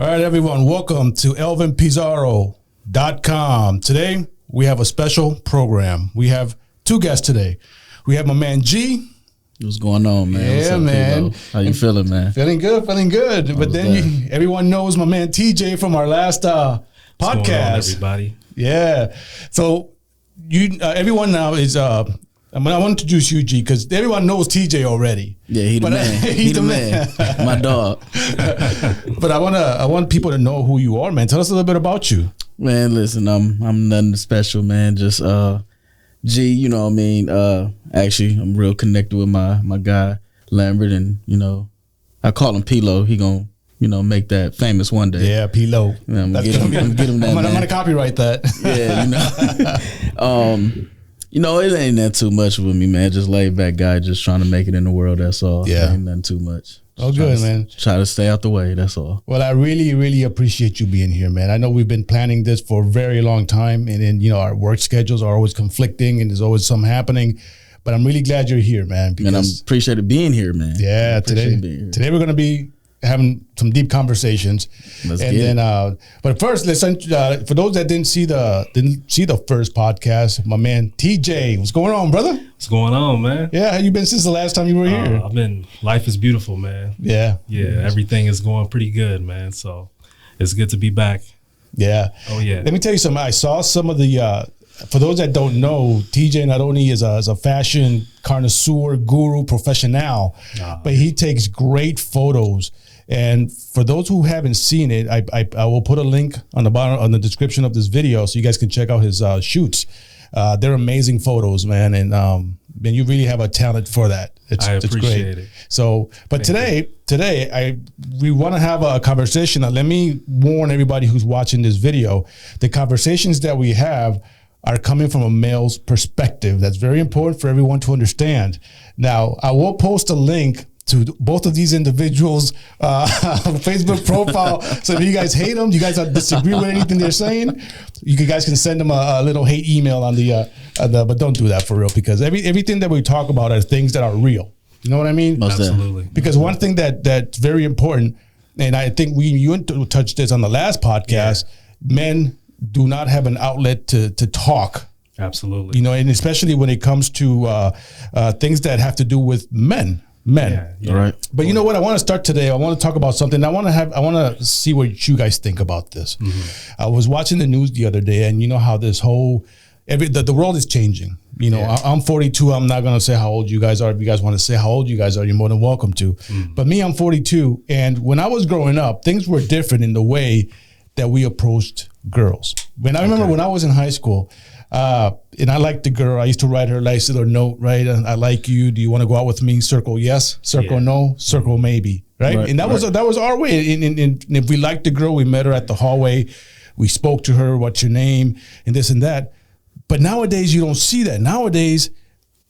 All right, everyone, welcome to elvinpizarro.com. Today, we have a special program. We have two guests today. We have my man G. What's going on, man? Yeah, man. How you feeling, man? Feeling good. But then everyone knows my man TJ from our last podcast. What's going on, everybody? Yeah. So everyone now is... I want to introduce you, G, because everyone knows TJ already. Yeah, he's the man. He's the man. My dog. But I want people to know who you are, man. Tell us a little bit about you. Man, listen, I'm nothing special, man. Just G, you know what I mean? Actually, I'm real connected with my guy, Lambert, and, I call him Pilo. He gonna, make that famous one day. Yeah, Pilo. Yeah, I'm gonna get him that, I'm gonna copyright that. Yeah, it ain't that too much with me, man. Just laid back guy, just trying to make it in the world. That's all. Yeah, ain't nothing too much. Oh, good, man. Try to stay out the way. That's all. Well, I really, really appreciate you being here, man. I know we've been planning this for a very long time, and then our work schedules are always conflicting, and there's always something happening. But I'm really glad you're here, man. And I appreciate being here, man. Yeah, today we're gonna be having some deep conversations, but first, let's for those that didn't see the first podcast, my man TJ, what's going on, brother? What's going on, man? Yeah, how you been since the last time you were here? Life is beautiful, man. Yeah, everything is going pretty good, man. So it's good to be back. Yeah. Oh yeah. Let me tell you something. I saw some of the. For those that don't know, TJ not only is a fashion connoisseur, guru, professional, but he takes great photos. And for those who haven't seen it, I will put a link on the bottom on the description of this video so you guys can check out his shoots. They're amazing photos, man, and you really have a talent for that. I appreciate it. So, but today we want to have a conversation. Now, let me warn everybody who's watching this video: the conversations that we have are coming from a male's perspective. That's very important for everyone to understand. Now, I will post a link to both of these individuals' Facebook profile. So if you guys hate them, you guys disagree with anything they're saying, you guys can send them a little hate email on but don't do that for real, because everything that we talk about are things that are real. You know what I mean? Absolutely. Because one thing that's very important, and I think you touched this on the last podcast, men do not have an outlet to talk. Absolutely. And especially when it comes to things that have to do with men. Yeah. Right. But you know what? I want to start today. I want to talk about something. I want to see what you guys think about this. Mm-hmm. I was watching the news the other day, and you know how this whole the world is changing. I'm 42. I'm not going to say how old you guys are. If you guys want to say how old you guys are, you're more than welcome to. Mm-hmm. But me, I'm 42. And when I was growing up, things were different in the way that we approached girls. I remember when I was in high school, and I liked the girl. I used to write her a nice little note, right? I like you. Do you want to go out with me? Circle yes, circle no, circle maybe, right? And that was our way. And if we liked the girl, we met her at the hallway. We spoke to her. What's your name? And this and that. But nowadays, you don't see that. Nowadays,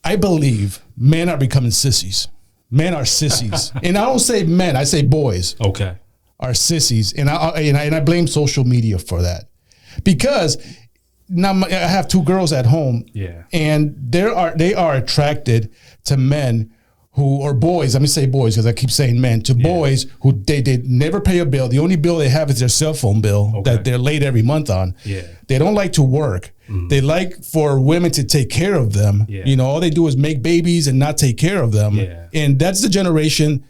I believe men are becoming sissies. Men are sissies, and I don't say men. I say boys. Okay. Are sissies, and I blame social media for that, because now I have two girls at home, and they are attracted to men or boys. Let me say boys because I keep saying men, boys who they never pay a bill. The only bill they have is their cell phone bill that they're late every month on. Yeah, they don't like to work. Mm-hmm. They like for women to take care of them. Yeah. All they do is make babies and not take care of them. Yeah. And that's the generation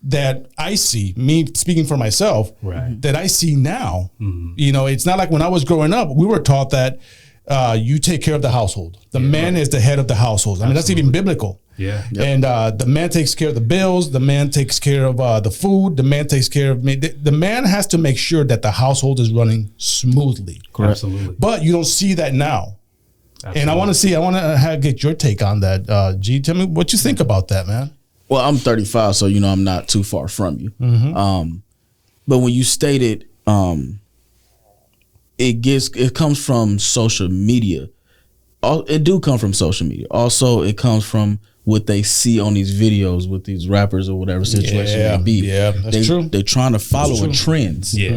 that I see, me speaking for myself, that I see now. Mm-hmm. It's not like when I was growing up, we were taught that you take care of the household. The man is the head of the household. I mean, that's even biblical. Yeah. Yep. And the man takes care of the bills. The man takes care of the food. The man takes care of me. The man has to make sure that the household is running smoothly. Correct. Absolutely. But you don't see that now. Absolutely. And I want to get your take on that. G, tell me what you think about that, man. Well, I'm 35, so I'm not too far from you. Mm-hmm. But when you stated, it comes from social media. It do come from social media. Also, it comes from what they see on these videos with these rappers or whatever situation may be. Yeah, that's true. They're trying to follow trends. Yeah,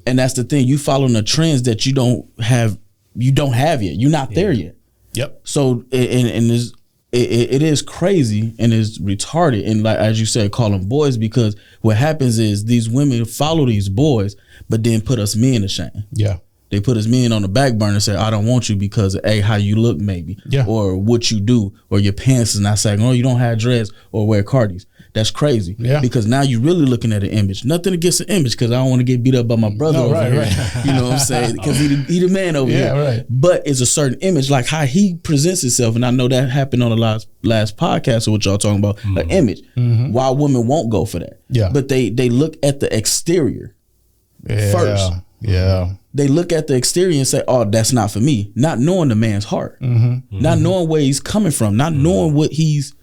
and that's the thing. You following the trends that you don't have yet. You're not there yet. Yep. So and there's it is crazy and it's retarded, and like as you said, call them boys, because what happens is these women follow these boys, but then put us men to shame. Yeah. They put us men on the back burner and say, I don't want you because of how you look maybe, or what you do, or your pants is not saying, oh, you don't have dreads or wear Cardis. That's crazy. Yeah. Because now you're really looking at an image. Nothing against the image, because I don't want to get beat up by my brother over here. Right. You know what I'm saying? Because he the man over here. Right. But it's a certain image, like how he presents himself. And I know that happened on the last podcast of what y'all talking about, an image. Why women won't go for that. Yeah. But they look at the exterior first. Yeah. They look at the exterior and say, oh, that's not for me. Not knowing the man's heart. Not knowing where he's coming from. Not knowing what he's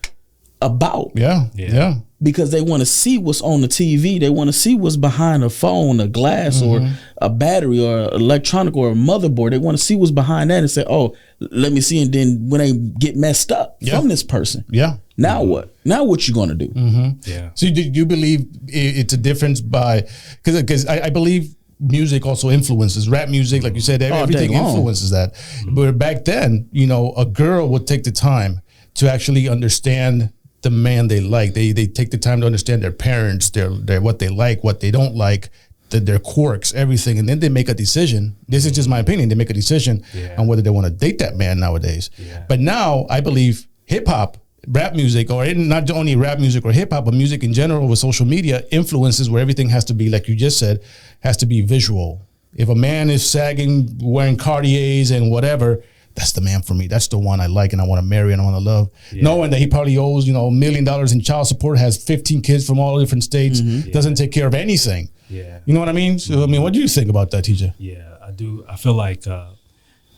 about. Yeah. Because they want to see what's on the TV. They want to see what's behind a phone, a glass, or a battery, or electronic, or a motherboard. They want to see what's behind that and say, oh, let me see. And then when they get messed up from this person. Yeah. Now what? Now what you going to do? Yeah. So do you believe it's a difference because I believe music also influences rap music, like you said, everything influences that. But back then, a girl would take the time to actually understand the man they like. They take the time to understand their parents, their what they like, what they don't like, their quirks, everything, and then they make a decision. This is just my opinion. They make a decision on whether they want to date that man nowadays. But now I believe hip hop, rap music, or not only rap music or hip hop, but music in general with social media influences where everything has to be, like you just said, has to be visual. If a man is sagging, wearing Cartiers and whatever, that's the man for me. That's the one I like and I want to marry and I want to love. Knowing that he probably owes, $1 million in child support, has 15 kids from all different states, doesn't take care of anything. Yeah. You know what I mean? So, what do you think about that, TJ? Yeah, I do. I feel like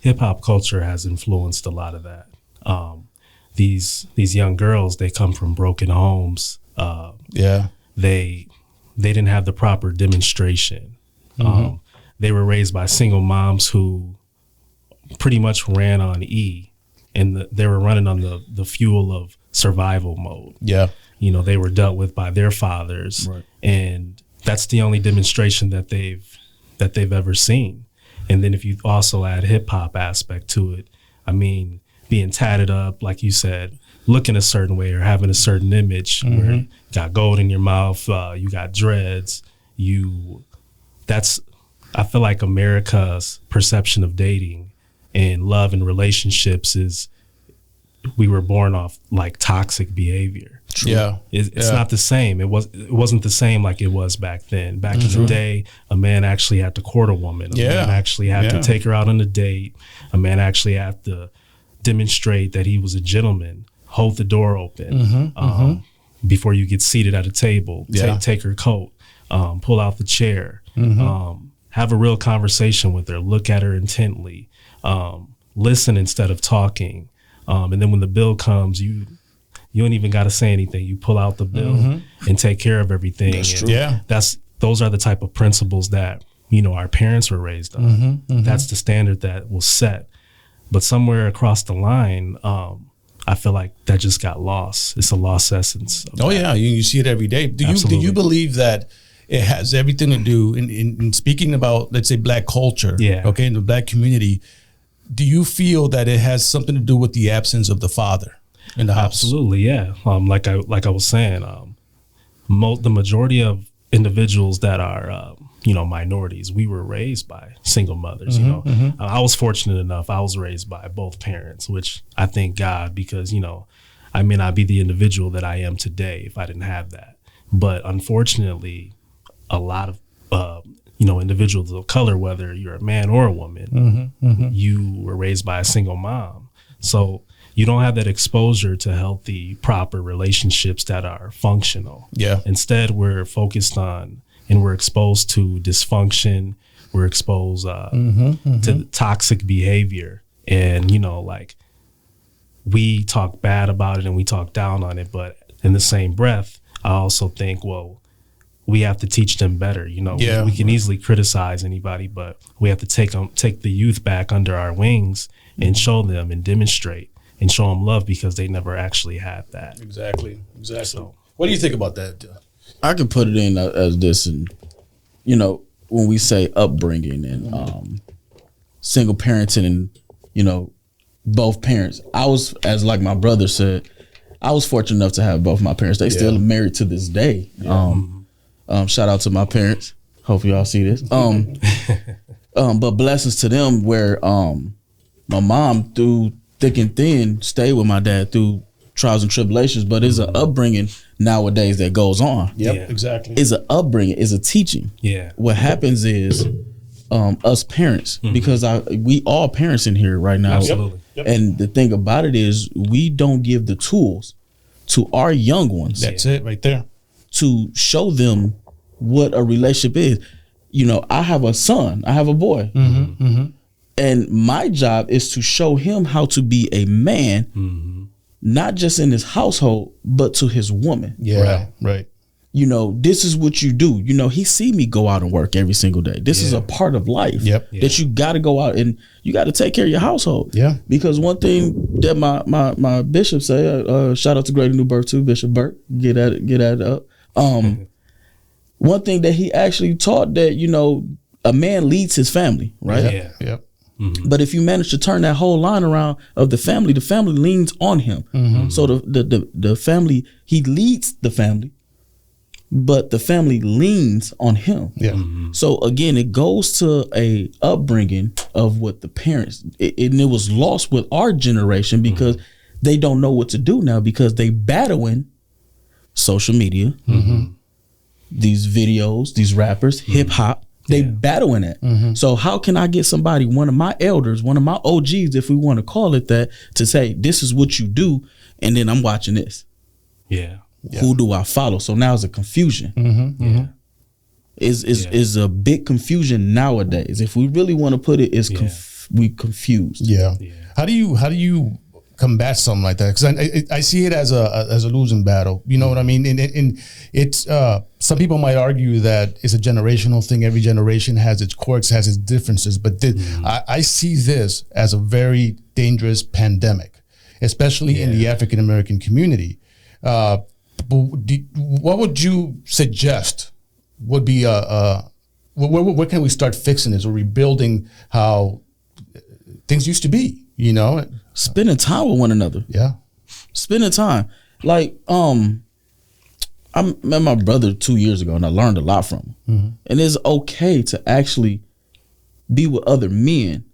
hip hop culture has influenced a lot of that. These young girls, they come from broken homes. They didn't have the proper demonstration. They were raised by single moms who pretty much ran on E, and they were running on the fuel of survival mode. Yeah. They were dealt with by their fathers, and that's the only demonstration that they've ever seen. And then if you also add hip hop aspect to it, I mean, being tatted up, like you said, looking a certain way or having a certain image where you got gold in your mouth, you got dreads, I feel like America's perception of dating and love and relationships is we were born off like toxic behavior. True. Yeah. It's not the same. It wasn't the same like it was back then. Back in the day, a man actually had to court a woman. A man actually had to take her out on a date. A man actually had to demonstrate that he was a gentleman, hold the door open before you get seated at a table, take her coat, pull out the chair, have a real conversation with her, look at her intently, listen instead of talking. And then when the bill comes, you don't even got to say anything. You pull out the bill and take care of everything. That's true. Those are the type of principles that, our parents were raised on. That's the standard that was set. But somewhere across the line, I feel like that just got lost. It's a lost essence. You see it every day. Do you believe that it has everything to do in speaking about, let's say, Black culture? Okay, in the Black community, do you feel that it has something to do with the absence of the father in the house? Absolutely, yeah. Like I was saying, the majority of individuals that are minorities, we were raised by single mothers. I was fortunate enough. I was raised by both parents, which I thank God, because I may not be the individual that I am today if I didn't have that. But unfortunately, a lot of individuals of color, whether you're a man or a woman, you were raised by a single mom. So you don't have that exposure to healthy, proper relationships that are functional. Yeah. Instead, we're focused on and we're exposed to dysfunction. We're exposed to toxic behavior. And, we talk bad about it and we talk down on it. But in the same breath, I also think, we have to teach them better. We can easily criticize anybody, but we have to take the youth back under our wings and show them and demonstrate and show them love, because they never actually had that. Exactly. So, what do you think about that? I can put it in as this, and when we say upbringing and single parenting and both parents. I was, as like my brother said, I was fortunate enough to have both my parents. They still married to this day. Shout out to my parents. Hope y'all see this. But blessings to them where my mom through thick and thin stayed with my dad through trials and tribulations, but it's an upbringing nowadays that goes on. Exactly. It's an upbringing, it's a teaching. What happens is us parents, because we all parents in here right now. Absolutely. And the thing about it is we don't give the tools to our young ones. That's it right there. To show them what a relationship is. You know, I have a son, I have a boy. And my job is to show him how to be a man, not just in his household, but to his woman. Right. You know, this is what you do. You know, he see me go out and work every single day. This is a part of life that you got to go out and you got to take care of your household. Because one thing that my bishop say, shout out to Greater New Birth too, Bishop Burt, get at it up. One thing that he actually taught that, you know, a man leads his family, right? But if you manage to turn that whole line around of the family leans on him. So the family, he leads the family, but the family leans on him. So again, it goes to a upbringing of what the parents, and it was lost with our generation because they don't know what to do now because they battling social media, these videos, these rappers, hip hop. They battling it. So how can I get somebody, one of my elders, one of my OGs, if we want to call it that, to say, this is what you do, and then I'm watching this. Who do I follow? So now it's a confusion. Is a big confusion nowadays. If we really want to put it, we confused. How do you combat something like that? Because I see it as a losing battle. You know what I mean? And it's some people might argue that it's a generational thing. Every generation has its quirks, has its differences. But I see this as a very dangerous pandemic, especially in the African American community. What would you suggest would be where can we start fixing this or rebuilding how things used to be? You know, spending time with one another. Spending time. Like, I met my brother 2 years ago and I learned a lot from him. And it's okay to actually be with other men.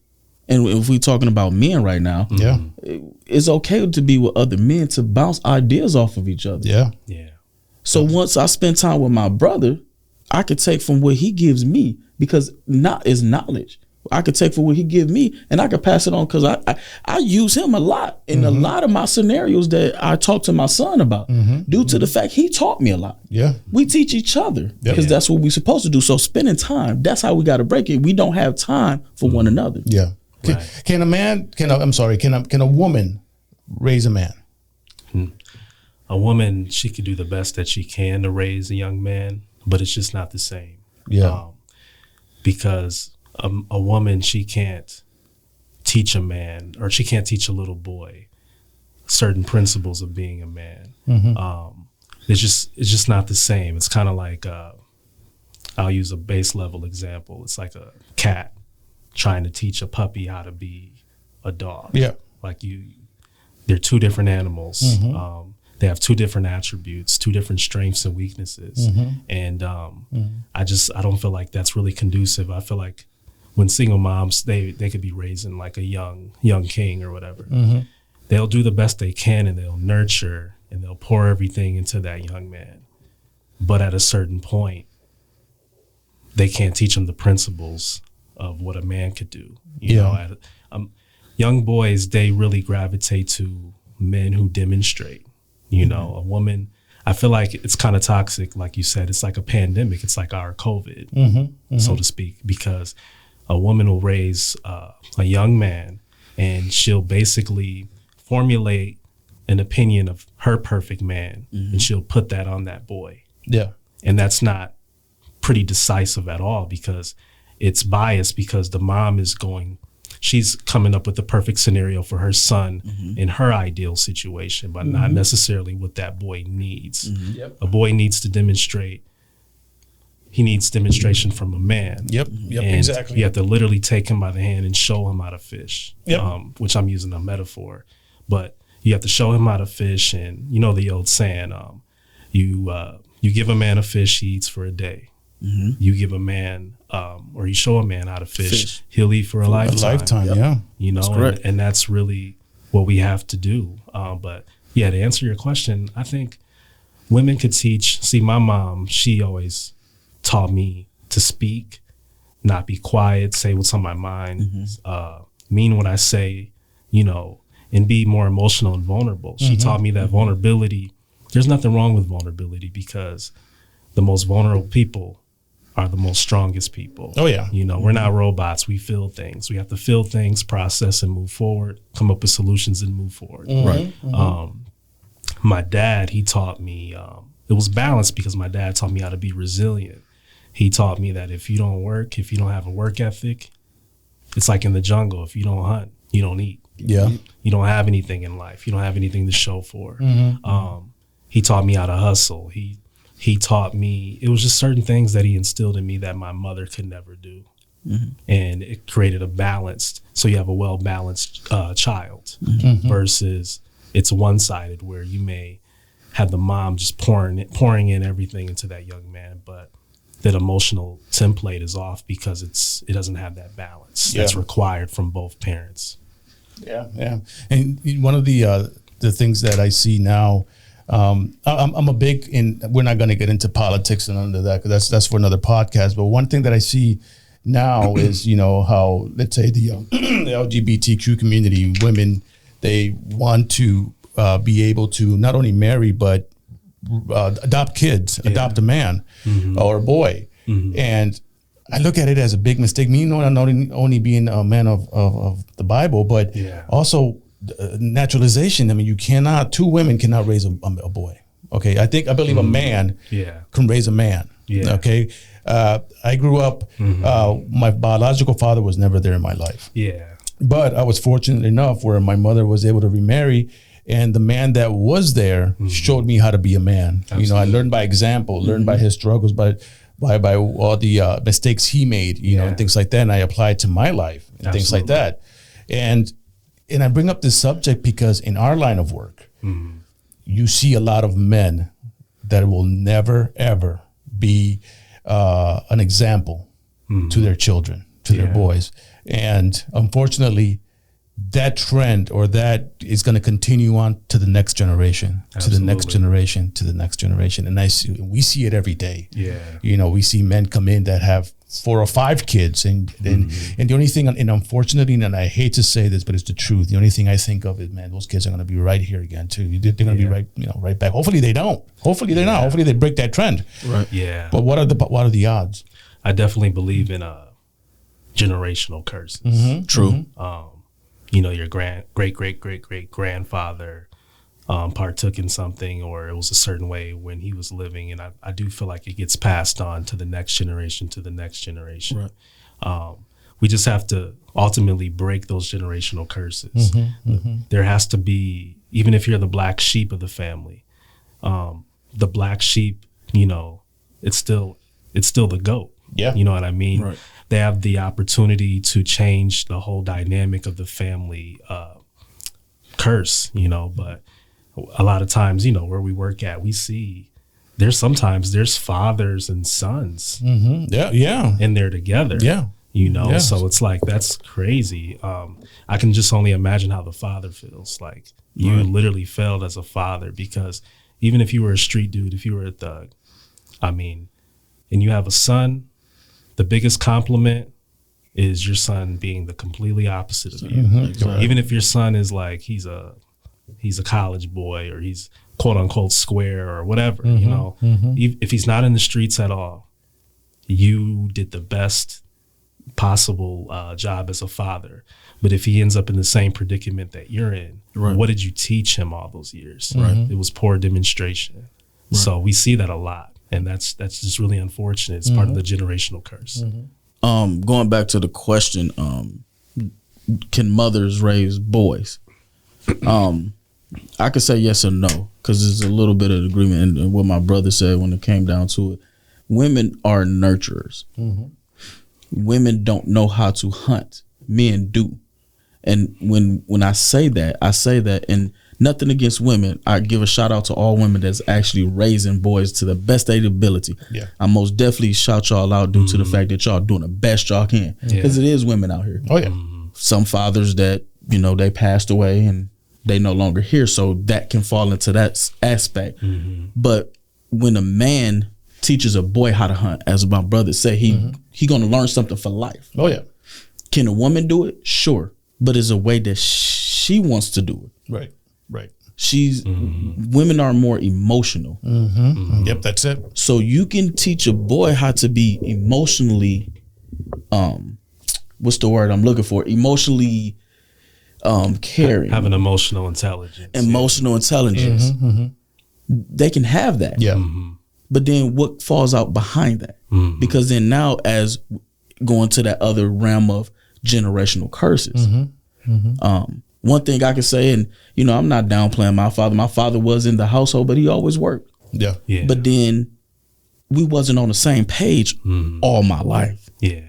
And if we're talking about men right now, it's okay to be with other men to bounce ideas off of each other. So once I spend time with my brother, I could take from what he gives me because is knowledge. I could take from what he give me and I could pass it on because I use him a lot in a lot of my scenarios that I talk to my son about due to the fact he taught me a lot. We teach each other because that's what we're supposed to do. So spending time, that's how we got to break it. We don't have time for one another. Can a woman raise a man? A woman, she could do the best that she can to raise a young man, but it's just not the same. Because a woman, she can't teach a man, or she can't teach a little boy certain principles of being a man. It's just not the same. It's kind of like I'll use a base level example. It's like a cat trying to teach a puppy how to be a dog. Like they're two different animals. They have two different attributes, two different strengths and weaknesses. And I don't feel like that's really conducive. I feel like when single moms, they could be raising like a young king or whatever. They'll do the best they can and they'll nurture and they'll pour everything into that young man. But at a certain point, they can't teach him the principles of what a man could do. You know, young boys, they really gravitate to men who demonstrate. You know, a woman, I feel like it's kind of toxic, like you said. It's like a pandemic. It's like our COVID, so to speak, because a woman will raise a young man and she'll basically formulate an opinion of her perfect man and she'll put that on that boy. And that's not pretty decisive at all because it's biased because the mom she's coming up with the perfect scenario for her son in her ideal situation, but not necessarily what that boy needs. A boy needs to demonstrate he needs demonstration from a man. Yep, And exactly. you have to literally take him by the hand and show him how to fish, which I'm using a metaphor. But you have to show him how to fish, and you know the old saying, you give a man a fish, he eats for a day. Mm-hmm. You give a man, or you show a man how to fish. He'll eat for a lifetime. Yeah. You know, and that's really what we have to do. But yeah, to answer your question, I think women could teach. See, my mom, she always taught me to speak, not be quiet, say what's on my mind, mean what I say, you know, and be more emotional and vulnerable. She taught me that vulnerability, there's nothing wrong with vulnerability, because the most vulnerable people are the most strongest people. Oh, yeah. You know, we're not robots. We feel things. We have to feel things, process and move forward, come up with solutions and move forward. Right. My dad, he taught me, it was balanced, because my dad taught me how to be resilient. He taught me that if you don't work, if you don't have a work ethic, it's like in the jungle. If you don't hunt, you don't eat. Yeah. You don't have anything in life. You don't have anything to show for. He taught me how to hustle. He taught me, it was just certain things that he instilled in me that my mother could never do. And it created a balanced, so you have a well-balanced child versus it's one-sided, where you may have the mom just pouring in everything into that young man, but that emotional template is off because it doesn't have that balance that's required from both parents. Yeah. And one of the things that I see now, I'm a big we're not going to get into politics and under that, because that's for another podcast. But one thing that I see now is, you know, how, let's say the LGBTQ community, women, they want to be able to not only marry, but adopt kids, adopt a man or a boy. And I look at it as a big mistake. Me, not only being a man of the Bible, but also naturalization. I mean, two women cannot raise a boy. Okay, I believe a man can raise a man. Okay, I grew up. My biological father was never there in my life. But I was fortunate enough where my mother was able to remarry, and the man that was there showed me how to be a man. Absolutely. You know, I learned by example, learned by his struggles, by all the mistakes he made, you know, and things like that. And I applied to my life and things like that. And I bring up this subject because in our line of work, you see a lot of men that will never, ever be an example to their children, to their boys. And unfortunately, that trend or that is going to continue on to the next generation, to the next generation, to the next generation. And we see it every day. You know, we see men come in that have 4 or 5 kids, and the only thing, and unfortunately, and I hate to say this, but it's the truth, the only thing I think of is, man, those kids are going to be right here again too. They're going to be right back. Hopefully they don't. Hopefully they're not. Hopefully they break that trend. Right. Yeah. But what are the odds? I definitely believe in generational curses. True. You know, your great grandfather partook in something, or it was a certain way when he was living, and I do feel like it gets passed on to the next generation, Right. We just have to ultimately break those generational curses. There has to be, even if you're the black sheep of the family, the black sheep, you know, it's still the goat. You know what I mean? Right. They have the opportunity to change the whole dynamic of the family curse, you know, but a lot of times, you know, where we work at, we see there's fathers and sons. And they're together. You know, so it's like, that's crazy. I can just only imagine how the father feels. Like, you literally failed as a father, because even if you were a street dude, if you were a thug, I mean, and you have a son, the biggest compliment is your son being the completely opposite of you. Right. Even if your son is like, he's a college boy, or he's quote unquote square or whatever, you know, if he's not in the streets at all, you did the best possible job as a father. But if he ends up in the same predicament that you're in, what did you teach him all those years? It was poor demonstration. So we see that a lot. And that's just really unfortunate. It's part of the generational curse. Going back to the question, can mothers raise boys? I could say yes or no, because there's a little bit of agreement in what my brother said when it came down to it. women are nurturers. Women don't know how to hunt. Men do. And when I say that, and nothing against women. I give a shout out to all women that's actually raising boys to the best of their ability. Yeah. I most definitely shout y'all out due to the fact that y'all doing the best y'all can. Because it is women out here. Oh yeah. Some fathers that, you know, they passed away and they no longer here, so that can fall into that aspect. But when a man teaches a boy how to hunt, as my brother said, he gonna learn something for life. Oh yeah. Can a woman do it? Sure, but it's a way that she wants to do it. Right. Right. Women are more emotional. Yep, that's it. So you can teach a boy how to be emotionally, what's the word I'm looking for? Emotionally caring. Have an emotional intelligence. Emotional intelligence. They can have that. Yeah. But then what falls out behind that? Because then now, as going to that other realm of generational curses, one thing I can say, and you know, I'm not downplaying my father. My father was in the household, but he always worked. Yeah. But then we wasn't on the same page all my life. Yeah.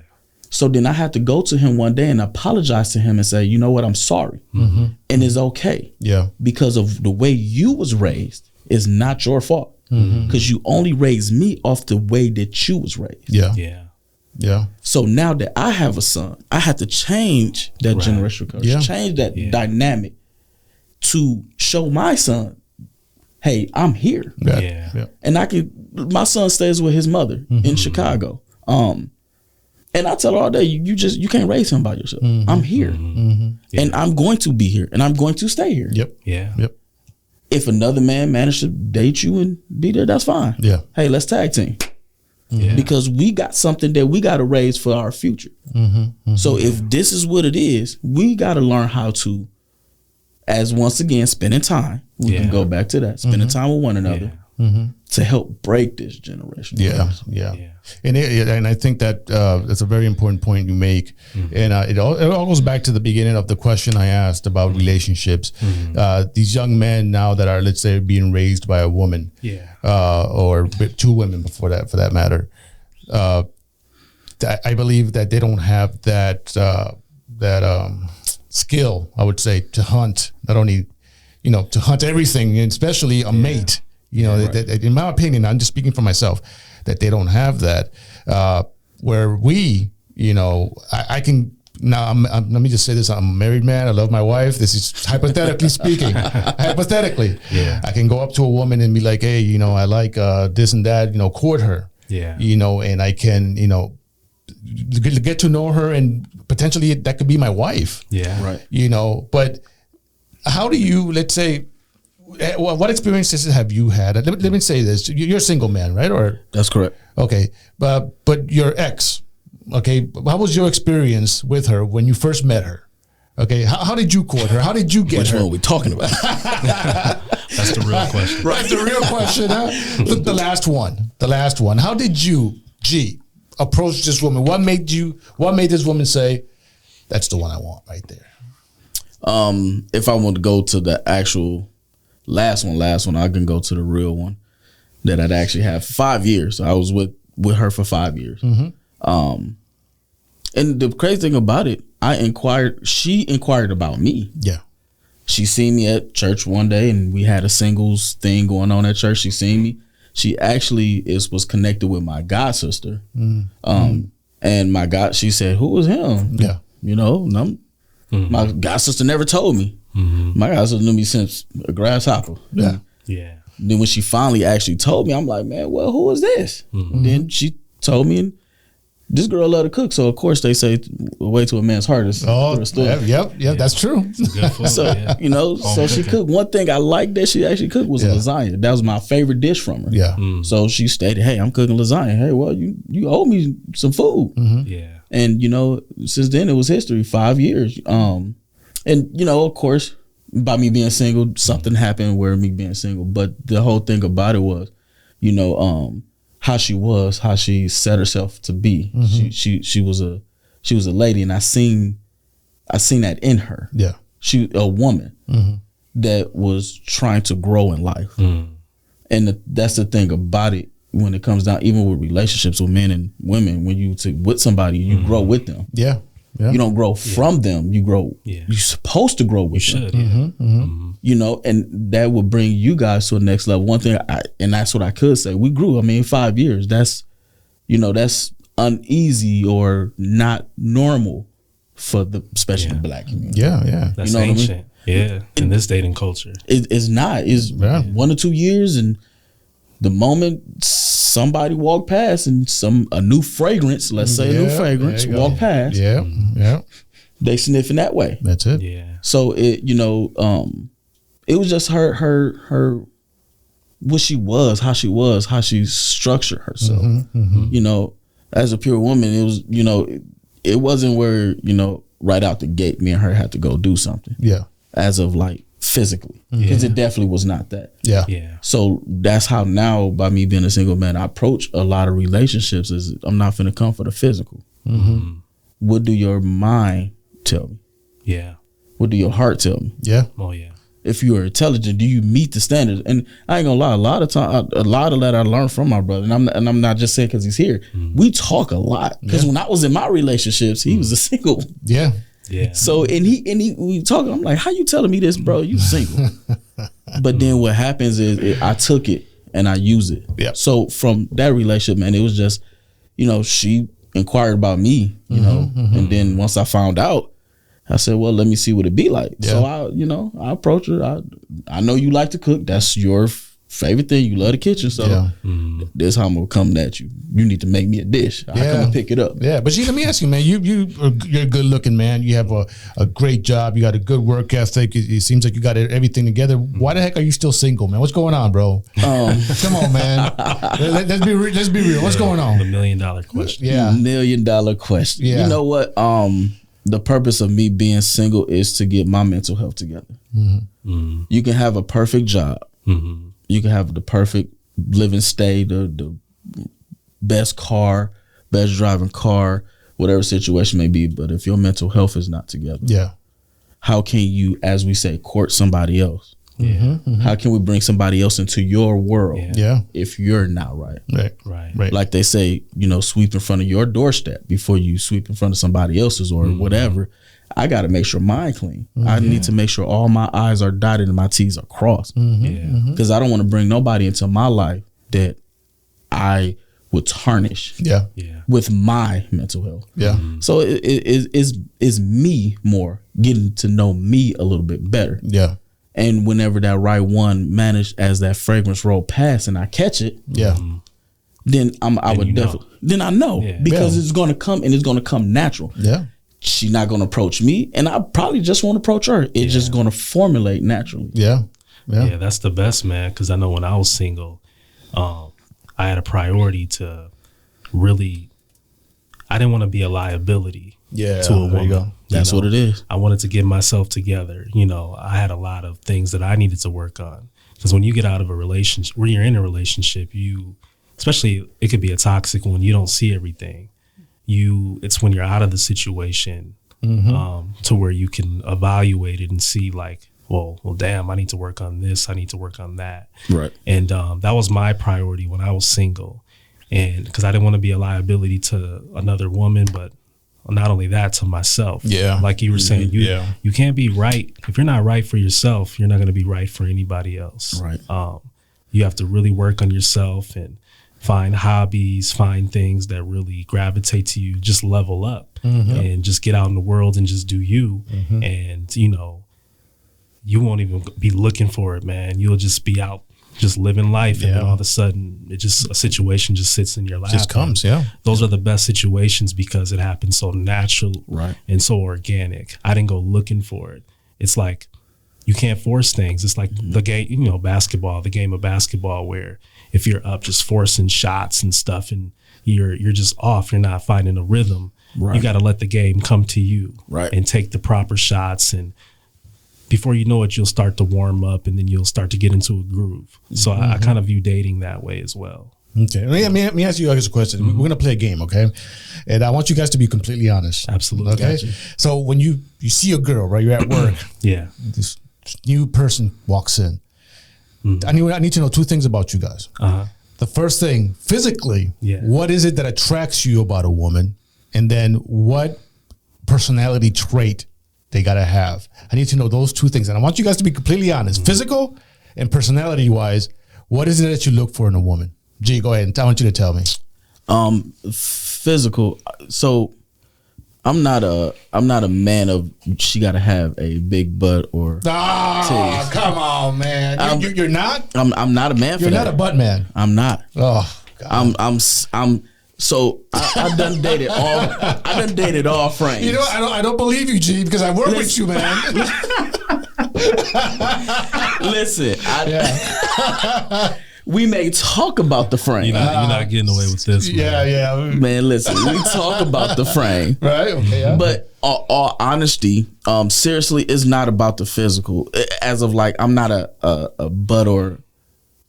So then I had to go to him one day and apologize to him and say, you know what, I'm sorry. And it's okay. Yeah. Because of the way you was raised is not your fault. Because you only raised me off the way that you was raised. Yeah. Yeah. Yeah. So now that I have a son, I have to change that generational curse, change that dynamic to show my son, hey, I'm here. Yeah. And my son stays with his mother in Chicago. And I tell her all day, you can't raise him by yourself. I'm here. And I'm going to be here and I'm going to stay here. Yep. Yeah. Yep. If another man managed to date you and be there, that's fine. Yeah. Hey, let's tag team. Because we got something that we got to raise for our future. So if this is what it is, we got to learn how to, as once again, spending time. We can go back to that, spending time with one another to help break this generation. Yeah. And I think that that's a very important point you make. And it all goes back to the beginning of the question I asked about relationships. These young men now that are, let's say, being raised by a woman, or two women before that, for that matter, I believe that they don't have that skill, I would say, to hunt. Not only, to hunt everything, and especially a mate. That, in my opinion, I'm just speaking for myself, that they don't have that. Where we, I can now. Let me just say this: I'm a married man. I love my wife. This is hypothetically speaking. Hypothetically, I can go up to a woman and be like, "Hey, I like this and that. Court her. And I can, get to know her, and potentially that could be my wife. But how do you, let's say, what experiences have you had? Let me say this: you're a single man, right? Or that's correct. Okay, but your ex, okay, how was your experience with her when you first met her? Okay, how did you court her? How did you get Which her? one are we talking about? That's the real question. Right, the real question, huh? The last one. How did you, approach this woman? What made this woman say, that's the one I want right there? If I want to go to the actual last one, I can go to the real one that I'd actually have 5 years. I was with her for 5 years. And the crazy thing about it, she inquired about me. Yeah. She seen me at church one day and we had a singles thing going on at church. She seen me. She actually was connected with my god sister. And she said, who was him? Yeah. My god sister never told me. My god sister knew me since a grasshopper. Yeah. Then when she finally actually told me, I'm like, man, well, who is this? Then she told me, and this girl loved to cook. So of course they say a way to a man's heart is yep, that's true. So she cooked. One thing I liked that she actually cooked was lasagna. That was my favorite dish from her. Yeah. So she stated, hey, I'm cooking lasagna. Hey, well, you owe me some food. Yeah. And since then it was history, 5 years. And of course, by me being single, something happened where me being single. But the whole thing about it was, how she set herself to be. She was a lady, and I seen that in her. Yeah. She a woman that was trying to grow in life. And that's the thing about it. when it comes down, even with relationships with men and women, when you with somebody, you grow with them. Yeah. Yeah. You don't grow from them. You grow. Yeah. You're supposed to grow with them. Should, You know, and that would bring you guys to the next level. One thing, and that's what I could say. We grew. I mean, 5 years. That's, you know, that's uneasy or not normal for especially the black community. Yeah, yeah. That's you know ancient. What I mean? Yeah, in this dating culture. It's not. It's 1 or 2 years, and the moment somebody walk past and a new fragrance, let's say a new fragrance, walk past. Yeah, yeah. They sniffing that way. That's it. Yeah. So it, you know, it was just her what she was, how she structured herself. You know, as a pure woman, it was, you know, it wasn't where, you know, right out the gate, me and her had to go do something. Yeah. As of like physically, because it definitely was not that. Yeah. Yeah. So that's how now, by me being a single man, I approach a lot of relationships as I'm not finna come for the physical. What do your mind tell me? Yeah. What do your heart tell me? Yeah. Oh yeah. If you are intelligent, do you meet the standards? And I ain't gonna lie, a lot of that I learned from my brother, and I'm not just saying because he's here. We talk a lot because when I was in my relationships, he was a single. Yeah. Yeah. So and we talking. I'm like, how you telling me this, bro? You single. But then what happens is I took it and I use it. Yeah. So from that relationship, man, it was just, you know, she inquired about me, you know, and then once I found out, I said, well, let me see what it be like. Yeah. So I approached her. I know you like to cook. That's your favorite thing. You love the kitchen. So this is how I'm gonna come at you. You need to make me a dish. I come and pick it up. Yeah, but let me ask you, man. You're a good looking man. You have a great job. You got a good work ethic. It seems like you got everything together. Why the heck are you still single, man? What's going on, bro? Come on, man. Let's be real. What's going on? The $1 million question. Yeah, $1 million question. Yeah. You know what? The purpose of me being single is to get my mental health together. You can have a perfect job. You can have the perfect living state, the best car, best driving car, whatever situation may be. But if your mental health is not together, how can you, as we say, court somebody else? How can we bring somebody else into your world if you're not right? Right. Like they say, you know, sweep in front of your doorstep before you sweep in front of somebody else's or whatever. I got to make sure mine clean. I need to make sure all my I's are dotted and my T's are crossed. Because I don't want to bring nobody into my life that I would tarnish with my mental health. So it's me more getting to know me a little bit better. And whenever that right one managed as that fragrance roll past and I catch it, then I would definitely, then I know because it's going to come and it's going to come natural. She's not going to approach me and I probably just won't approach her. It's just going to formulate naturally. Yeah, that's the best, man. Because I know when I was single, I had a priority to really, I didn't want to be a liability to a woman. That's what it is. I wanted to get myself together. You know, I had a lot of things that I needed to work on. Because when you get out of a relationship, when you're in a relationship, especially it could be a toxic one, you don't see everything. It's when you're out of the situation to where you can evaluate it and see like, well, damn, I need to work on this. I need to work on that. Right. And that was my priority when I was single. And because I didn't want to be a liability to another woman, but not only that, to myself. Like you were saying, you can't be right. If you're not right for yourself, you're not going to be right for anybody else. Right. You have to really work on yourself and find hobbies, find things that really gravitate to you, just level up and just get out in the world and just do you. And, you know, you won't even be looking for it, man. You'll just be out just living life, and then all of a sudden a situation just sits in your lap. Just comes, Those are the best situations because it happens so natural and so organic. I didn't go looking for it. It's like you can't force things. It's like the game, you know, the game of basketball, where if you're up just forcing shots and stuff and you're just off, you're not finding a rhythm. You got to let the game come to you and take the proper shots, and before you know it, you'll start to warm up and then you'll start to get into a groove. So I kind of view dating that way as well. Okay. Let me ask you guys a question. We're going to play a game, okay? And I want you guys to be completely honest. Absolutely. Okay. So when you see a girl, right, you're at work. This new person walks in. I need to know two things about you guys. the first thing, physically, Yeah. what is it that attracts you about a woman? And then what personality trait they got to have? I need to know those two things. And I want you guys to be completely honest. Physical and personality wise, what is it that you look for in a woman? G, go ahead. I want you to tell me. Physical. So I'm not a man of she got to have a big butt or Ah, come on, man. You're not? I'm not a man for You're that. not a butt man. I'm not. Oh, God. I'm so I done dated all frames. You know, I don't believe you, G, because I work with you, man. Listen, we may talk about the frame. You're not getting away with this, man. Yeah. Man, listen, we talk about the frame. Right, okay, yeah. But all honesty, seriously, it's not about the physical. As of like, I'm not a butt or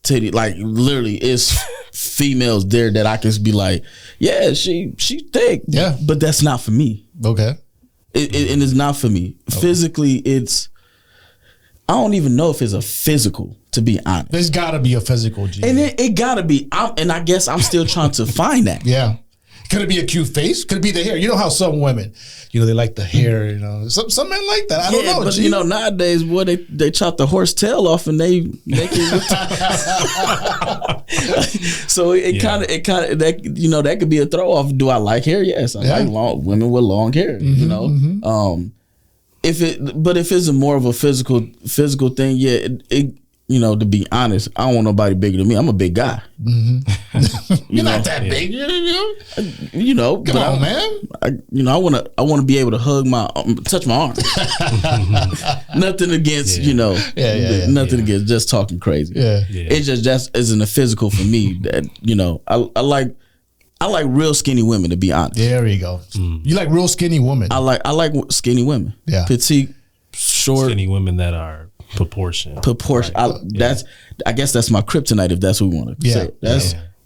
titty. Like, literally, it's females there that I can be like, yeah, she thick. Yeah. But that's not for me. Okay. And it's not for me. Okay. Physically, I don't even know if it's a physical, to be honest. There's got to be a physical, G. And it got to be. And I guess I'm still trying to find that. Yeah. Could it be a cute face? Could it be the hair? You know how some women, they like the hair, Some men like that. I don't know, but G. Nowadays, boy, they chop the horse tail off and they make it. So it kind of that could be a throw off. Do I like hair? Yes, I like women with long hair. Mm-hmm. If it's a more of a physical thing, yeah, to be honest, I don't want nobody bigger than me. I'm a big guy. Mm-hmm. You're not that big, Come on, man. I want to be able to touch my arm. Nothing against, nothing against just talking crazy. Yeah. It just isn't a physical for me. That I like real skinny women, to be honest. There you go. You like real skinny women. I like skinny women. Yeah. Petite, short, skinny women that are proportion. Right. I guess that's my kryptonite, if that's what we want to say.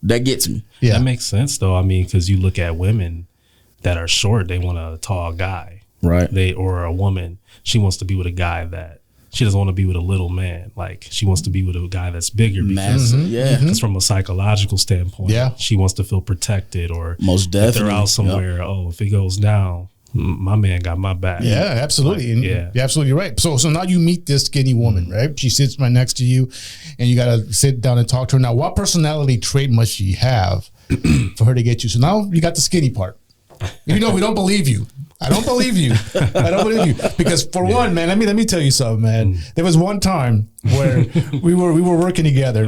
That gets me. Yeah. That makes sense though. I mean, because you look at women that are short, they want a tall guy. Right. Or a woman, she wants to be with a guy that she doesn't want to be with a little man. Like, she wants to be with a guy that's bigger. Because from a psychological standpoint, she wants to feel protected, or most definitely. If they're out somewhere, if it goes down, my man got my back. Yeah, absolutely. Like, You're absolutely right. So now you meet this skinny woman, right? She sits right next to you, and you got to sit down and talk to her. Now, what personality trait must she have for her to get you? So now you got the skinny part. We don't believe you. I don't believe you. Because for one, man, let me tell you something, man. There was one time where we were working together,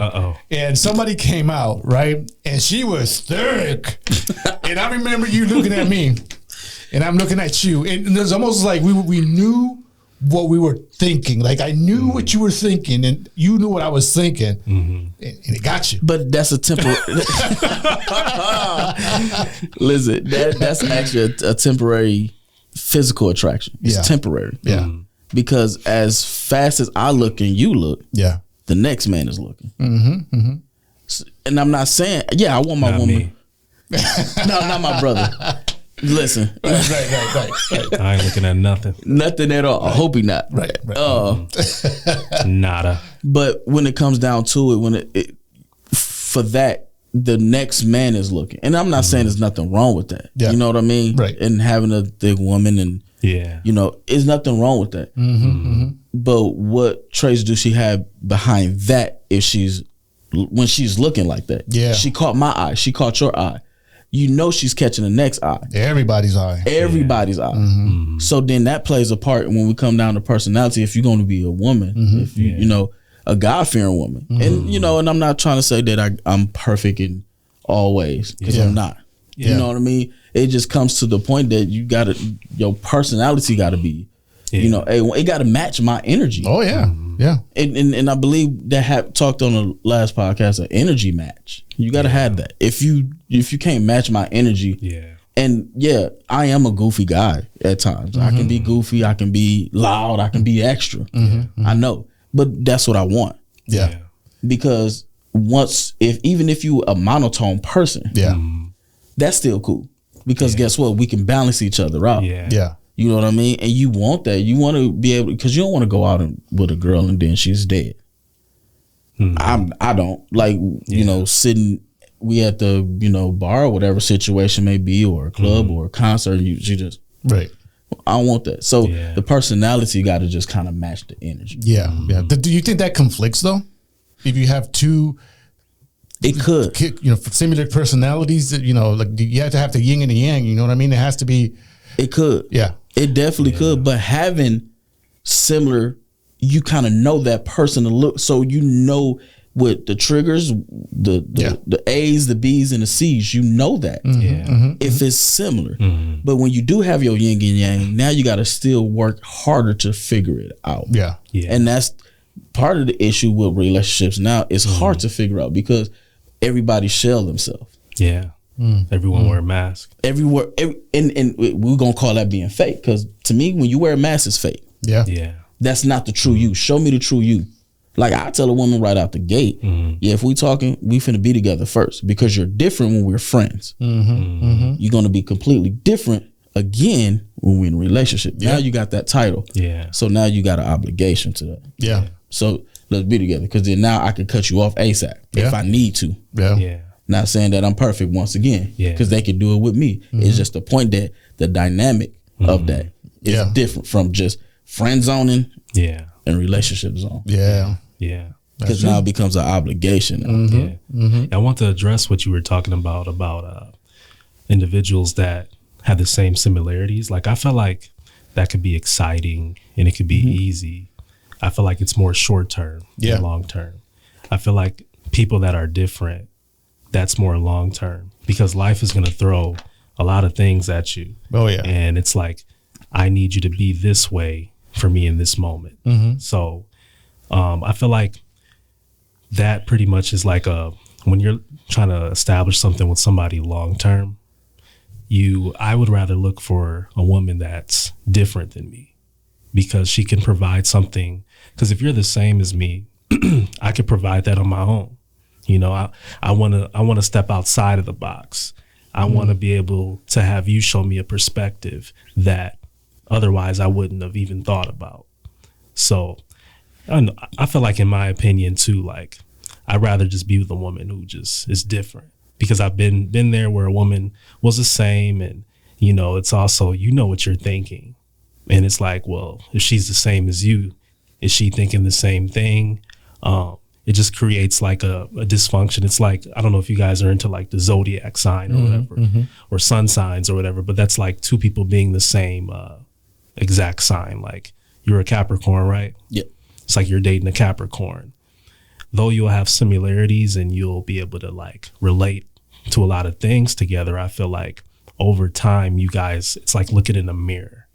and somebody came out, right? And she was thick. And I remember you looking at me, and I'm looking at you, and there's almost like we knew what we were thinking. Like, I knew what you were thinking, and you knew what I was thinking, and it got you. But that's a temporary. Listen, that's actually a temporary physical attraction. It's temporary. Yeah. Because as fast as I look and you look, the next man is looking. So, and I'm not saying, I want my woman. Me. No, not my brother. Listen. Right. I ain't looking at nothing. Nothing at all. I hope he not. Right. Nada. But when it comes down to it, for that, the next man is looking. And I'm not saying there's nothing wrong with that. Yeah. You know what I mean? Right. And having a thick woman and, there's nothing wrong with that. But what traits do she have behind that when she's looking like that? Yeah. She caught my eye. She caught your eye. She's catching the next eye. Everybody's eye. Eye. So then that plays a part when we come down to personality. If you're going to be a woman, if you a God-fearing woman, and and I'm not trying to say that I'm perfect in all ways, because I'm not. You know what I mean? It just comes to the point that your personality got to be, it got to match my energy. Oh yeah, yeah. And I believe that talked on the last podcast, an energy match. You got to have that. If you can't match my energy, and I am a goofy guy at times. I can be goofy. I can be loud. I can be extra. I know, but that's what I want. Yeah. Because even if you a monotone person, that's still cool. Because guess what? We can balance each other out. Yeah. You know what I mean? And you want that. You want to be able, because you don't want to go out with a girl and then she's dead. I don't like, you know, sitting, we at the, you know, bar or whatever situation may be, or a club or a concert, you just, right. I don't want that. So the personality got to just kind of match the energy. Yeah. Do you think that conflicts though? If you have two, it could, you know, similar personalities, that, you know, like you have to have the yin and the yang, you know what I mean? It has to be. It could. Yeah. It definitely could. But having similar, you kind of know that person to look, so you know with the triggers, the A's, the B's, and the C's, you know that if it's similar. But when you do have your yin and yang, now you got to still work harder to figure it out. Yeah. And that's part of the issue with relationships now. It's hard to figure out because everybody shell themselves. Yeah. Everyone wear a mask. Everywhere. And we're going to call that being fake, because to me, when you wear a mask, it's fake. Yeah. Yeah. That's not the true you. Show me the true you. Like I tell a woman right out the gate, if we talking, we finna be together first, because you're different when we're friends. You're gonna be completely different again when we're in a relationship. Now you got that title. Yeah. So now you got an obligation to that. Yeah. So let's be together, because then now I can cut you off ASAP if I need to. Yeah. Yeah. Not saying that I'm perfect once again, because they could do it with me. It's just the point that the dynamic of that is different from just friend zoning and relationship zone. Yeah. Yeah. Because now it becomes an obligation. I want to address what you were talking about individuals that have the same similarities. Like I feel like that could be exciting and it could be easy. I feel like it's more short term than long term. I feel like people that are different, that's more long term, because life is going to throw a lot of things at you. Oh yeah. And it's like, I need you to be this way for me in this moment. So I feel like that pretty much is like when you're trying to establish something with somebody long term, I would rather look for a woman that's different than me, because she can provide something. Because if you're the same as me, I could provide that on my own. You know, I want to step outside of the box. I want to be able to have you show me a perspective that otherwise I wouldn't have even thought about. So I feel like, in my opinion too, like I'd rather just be with a woman who just is different, because I've been there where a woman was the same, and you know, it's also, you know what you're thinking, and it's like, well, if she's the same as you, is she thinking the same thing? It just creates like a dysfunction. It's like, I don't know if you guys are into like the zodiac sign or whatever, or sun signs or whatever, but that's like two people being the same exact sign. Like you're a Capricorn, right? Yeah. It's like you're dating a Capricorn. Though you'll have similarities and you'll be able to like relate to a lot of things together, I feel like over time, you guys, it's like looking in a mirror.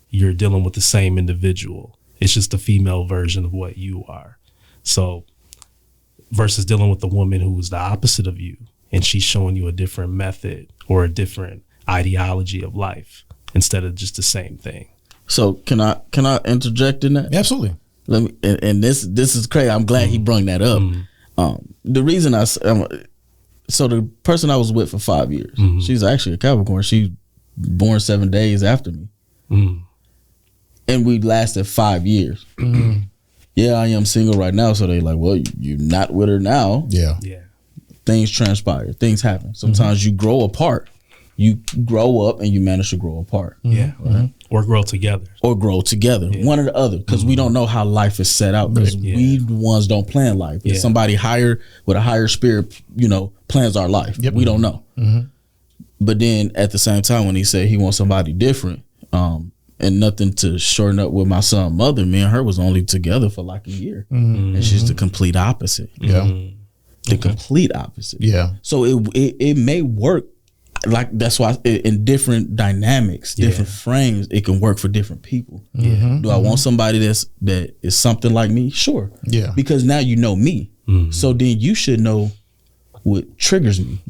You're dealing with the same individual. It's just a female version of what you are. So versus dealing with a woman who is the opposite of you, and she's showing you a different method or a different ideology of life instead of just the same thing. So can I interject in that? Absolutely. Let me, and this is crazy. I'm glad he brought that up. The reason so the person I was with for 5 years, she's actually a Capricorn. She born 7 days after me, and we lasted 5 years. Yeah, I am single right now. So they like, well, you're not with her now. Yeah. Things transpire. Things happen. Sometimes you grow apart. You grow up and you manage to grow apart. Yeah. Right? Or grow together. One or the other. Because we don't know how life is set out. Because we the ones don't plan life. If somebody higher with a higher spirit, you know, plans our life. We don't know. But then at the same time, when he said he wants somebody different, and nothing to shorten up with my son's mother, me and her was only together for like a year. And she's the complete opposite. The complete opposite. So it may work. Like that's why in different dynamics, different frames, it can work for different people. Do I want somebody that is something like me? Sure. Because now you know me. So then you should know what triggers me.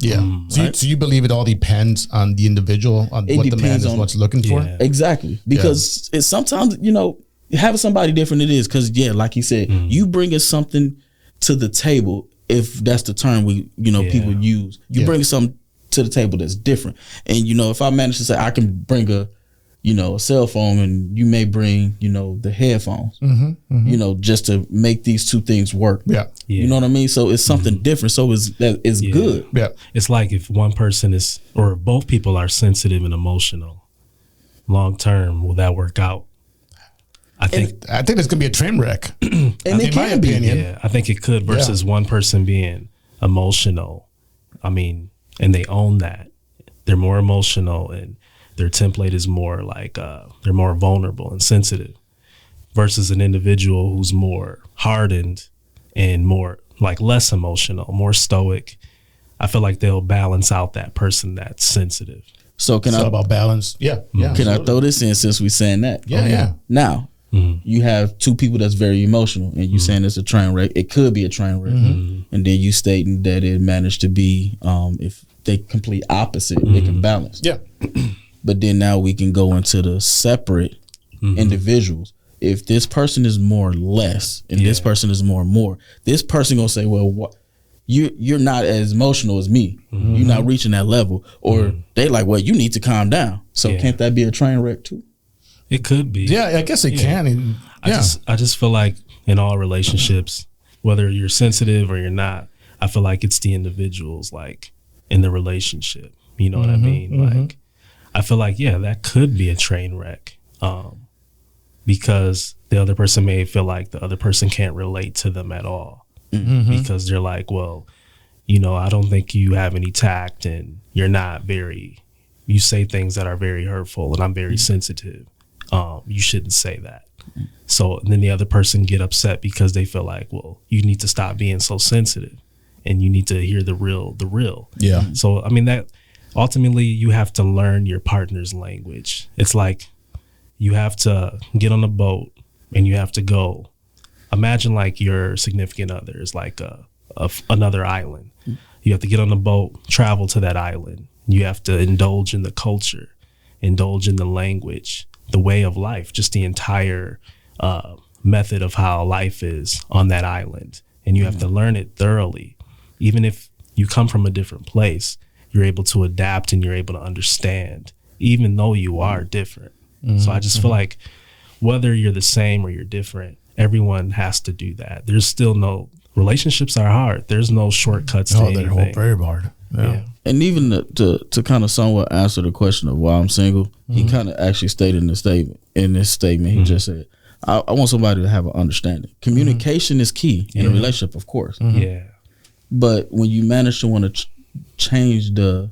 So you believe it all depends on the individual, on what the man is what's looking for? Exactly. Because it's sometimes, you know, having somebody different it is, because like you said, you bringing something to the table, if that's the term people use. You bring something to the table that's different. And you know, if I manage to say I can bring a cell phone, and you may bring, the headphones, just to make these two things work. Yeah. You know what I mean? So it's something different. So it's good. Yeah. It's like if one person is, or both people are sensitive and emotional, long term, will that work out? I think there's gonna be a train wreck. And in my opinion. Yeah, I think it could versus one person being emotional. I mean, and they own that. They're more emotional and their template is more like they're more vulnerable and sensitive versus an individual who's more hardened and more like less emotional, more stoic. I feel like they'll balance out that person that's sensitive. So it's all about balance. Yeah. Yeah. Can I throw this in since we saying that? Yeah. Now, you have two people that's very emotional and you saying it's a train wreck. It could be a train wreck. And then you stating that it managed to be, if they complete opposite, it can balance. Yeah. But then now we can go into the separate individuals. If this person is more or less and this person is more, this person gonna say, well, what? You're not as emotional as me. You're not reaching that level. Or they like, well, you need to calm down. So can't that be a train wreck too? It could be. Yeah, I guess it can. And, I just feel like in all relationships, whether you're sensitive or you're not, I feel like it's the individuals like in the relationship. You know what I mean? Like I feel like, that could be a train wreck. Because the other person may feel like the other person can't relate to them at all. Because they're like, well, I don't think you have any tact and you're not you say things that are very hurtful and I'm very sensitive. You shouldn't say that. So then the other person get upset because they feel like, well, you need to stop being so sensitive and you need to hear the real. Yeah. So, I mean, that ultimately you have to learn your partner's language. It's like you have to get on a boat and you have to go. Imagine like your significant other is like another island. You have to get on the boat, travel to that island. You have to indulge in the culture, indulge in the language, the way of life, just the entire method of how life is on that island. And you have to learn it thoroughly. Even if you come from a different place, you're able to adapt and you're able to understand, even though you are different. So I just feel like whether you're the same or you're different, everyone has to do that. There's still relationships are hard. There's no shortcuts to anything. They're very hard. Yeah. And even to kind of somewhat answer the question of why I'm single, he kind of actually stated in this statement, he just said, I want somebody to have an understanding. Communication is key in a relationship, of course. Yeah. But when you manage to want to change the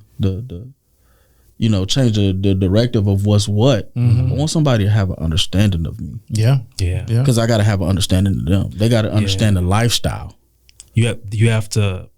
directive of what's what, I want somebody to have an understanding of me. Yeah. Because I got to have an understanding of them. They got to understand the lifestyle. You have to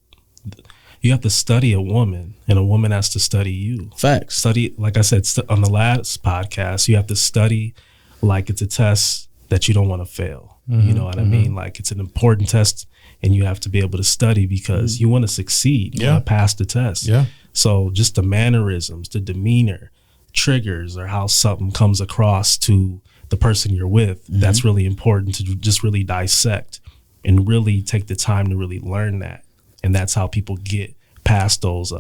study a woman, and a woman has to study you. Facts. Study, like I said on the last podcast, you have to study like it's a test that you don't want to fail. You know what I mean? Like it's an important test, and you have to be able to study because you want to succeed. You want to pass the test. Yeah. So just the mannerisms, the demeanor, triggers, or how something comes across to the person you're with, that's really important to just really dissect and really take the time to really learn that. And that's how people get past those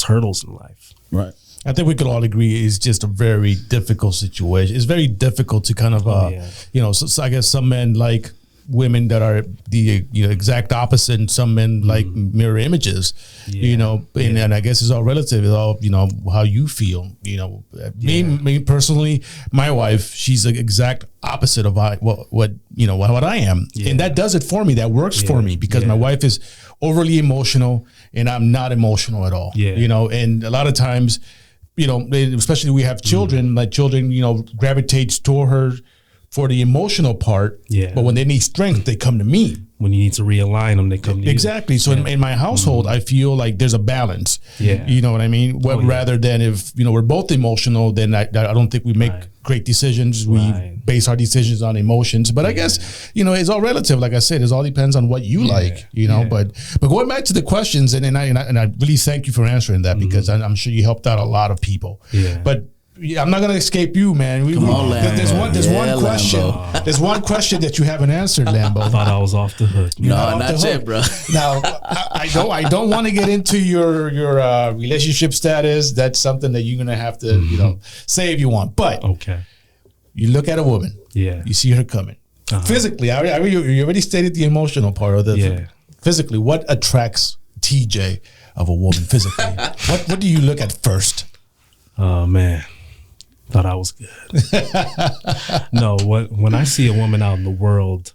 hurdles in life. Right. I think we could all agree it's just a very difficult situation. It's very difficult to kind of, so I guess some men like women that are the exact opposite, and some men like mirror images, and I guess it's all relative. It's all, how you feel, me personally, my wife, she's the exact opposite of what I am. And that does it for me. That works for me because my wife is overly emotional and I'm not emotional at all, and a lot of times, especially we have children, like children, gravitates toward her for the emotional part. Yeah. But when they need strength, they come to me. When you need to realign them, they come to you. Exactly. So in my household, I feel like there's a balance. Yeah. You know what I mean? Rather than if, we're both emotional, then I don't think we make great decisions. We base our decisions on emotions. But I guess, it's all relative. Like I said, it all depends on what you like, but going back to the questions, and I really thank you for answering that because I'm sure you helped out a lot of people. Yeah. But Yeah, I'm not gonna escape you, man. There's one question. Lambo. There's one question that you haven't answered, Lambo. I thought I was off the hook. No, not yet, bro. Now, I don't want to get into your relationship status. That's something that you're gonna have to say if you want. But okay, you look at a woman. Yeah, you see her coming. Physically, you already stated the emotional part of the. Yeah. Physically, what attracts TJ of a woman physically? What do you look at first? Oh man. Thought I was good. No, when I see a woman out in the world,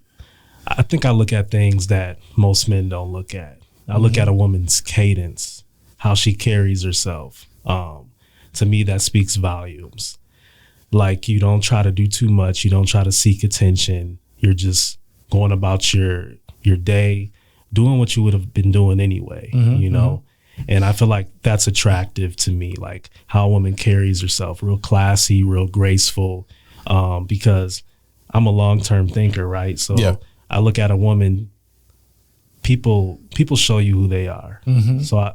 I think I look at things that most men don't look at. I look at a woman's cadence, how she carries herself. To me, that speaks volumes. Like, you don't try to do too much. You don't try to seek attention. You're just going about your day, doing what you would have been doing anyway, you know? And I feel like that's attractive to me, like how a woman carries herself, real classy, real graceful, because I'm a long-term thinker, right? So I look at a woman, people show you who they are. So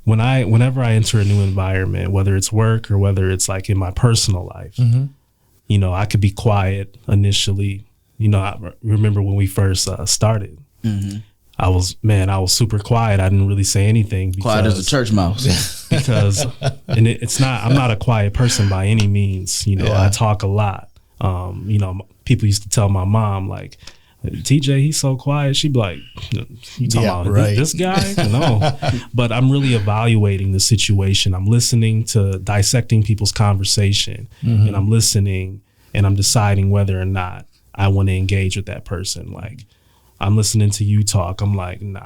whenever I enter a new environment, whether it's work or whether it's like in my personal life, you know, I could be quiet initially. You know, I remember when we first started. I was super quiet. I didn't really say anything. Quiet as a church mouse. Because, and I'm not a quiet person by any means. You know, I talk a lot. You know, people used to tell my mom, like, TJ, he's so quiet. She'd be like, you talking about this guy? No. But I'm really evaluating the situation. I'm listening to dissecting people's conversation. And I'm listening and I'm deciding whether or not I want to engage with that person. Like, I'm listening to you talk. I'm like, nah,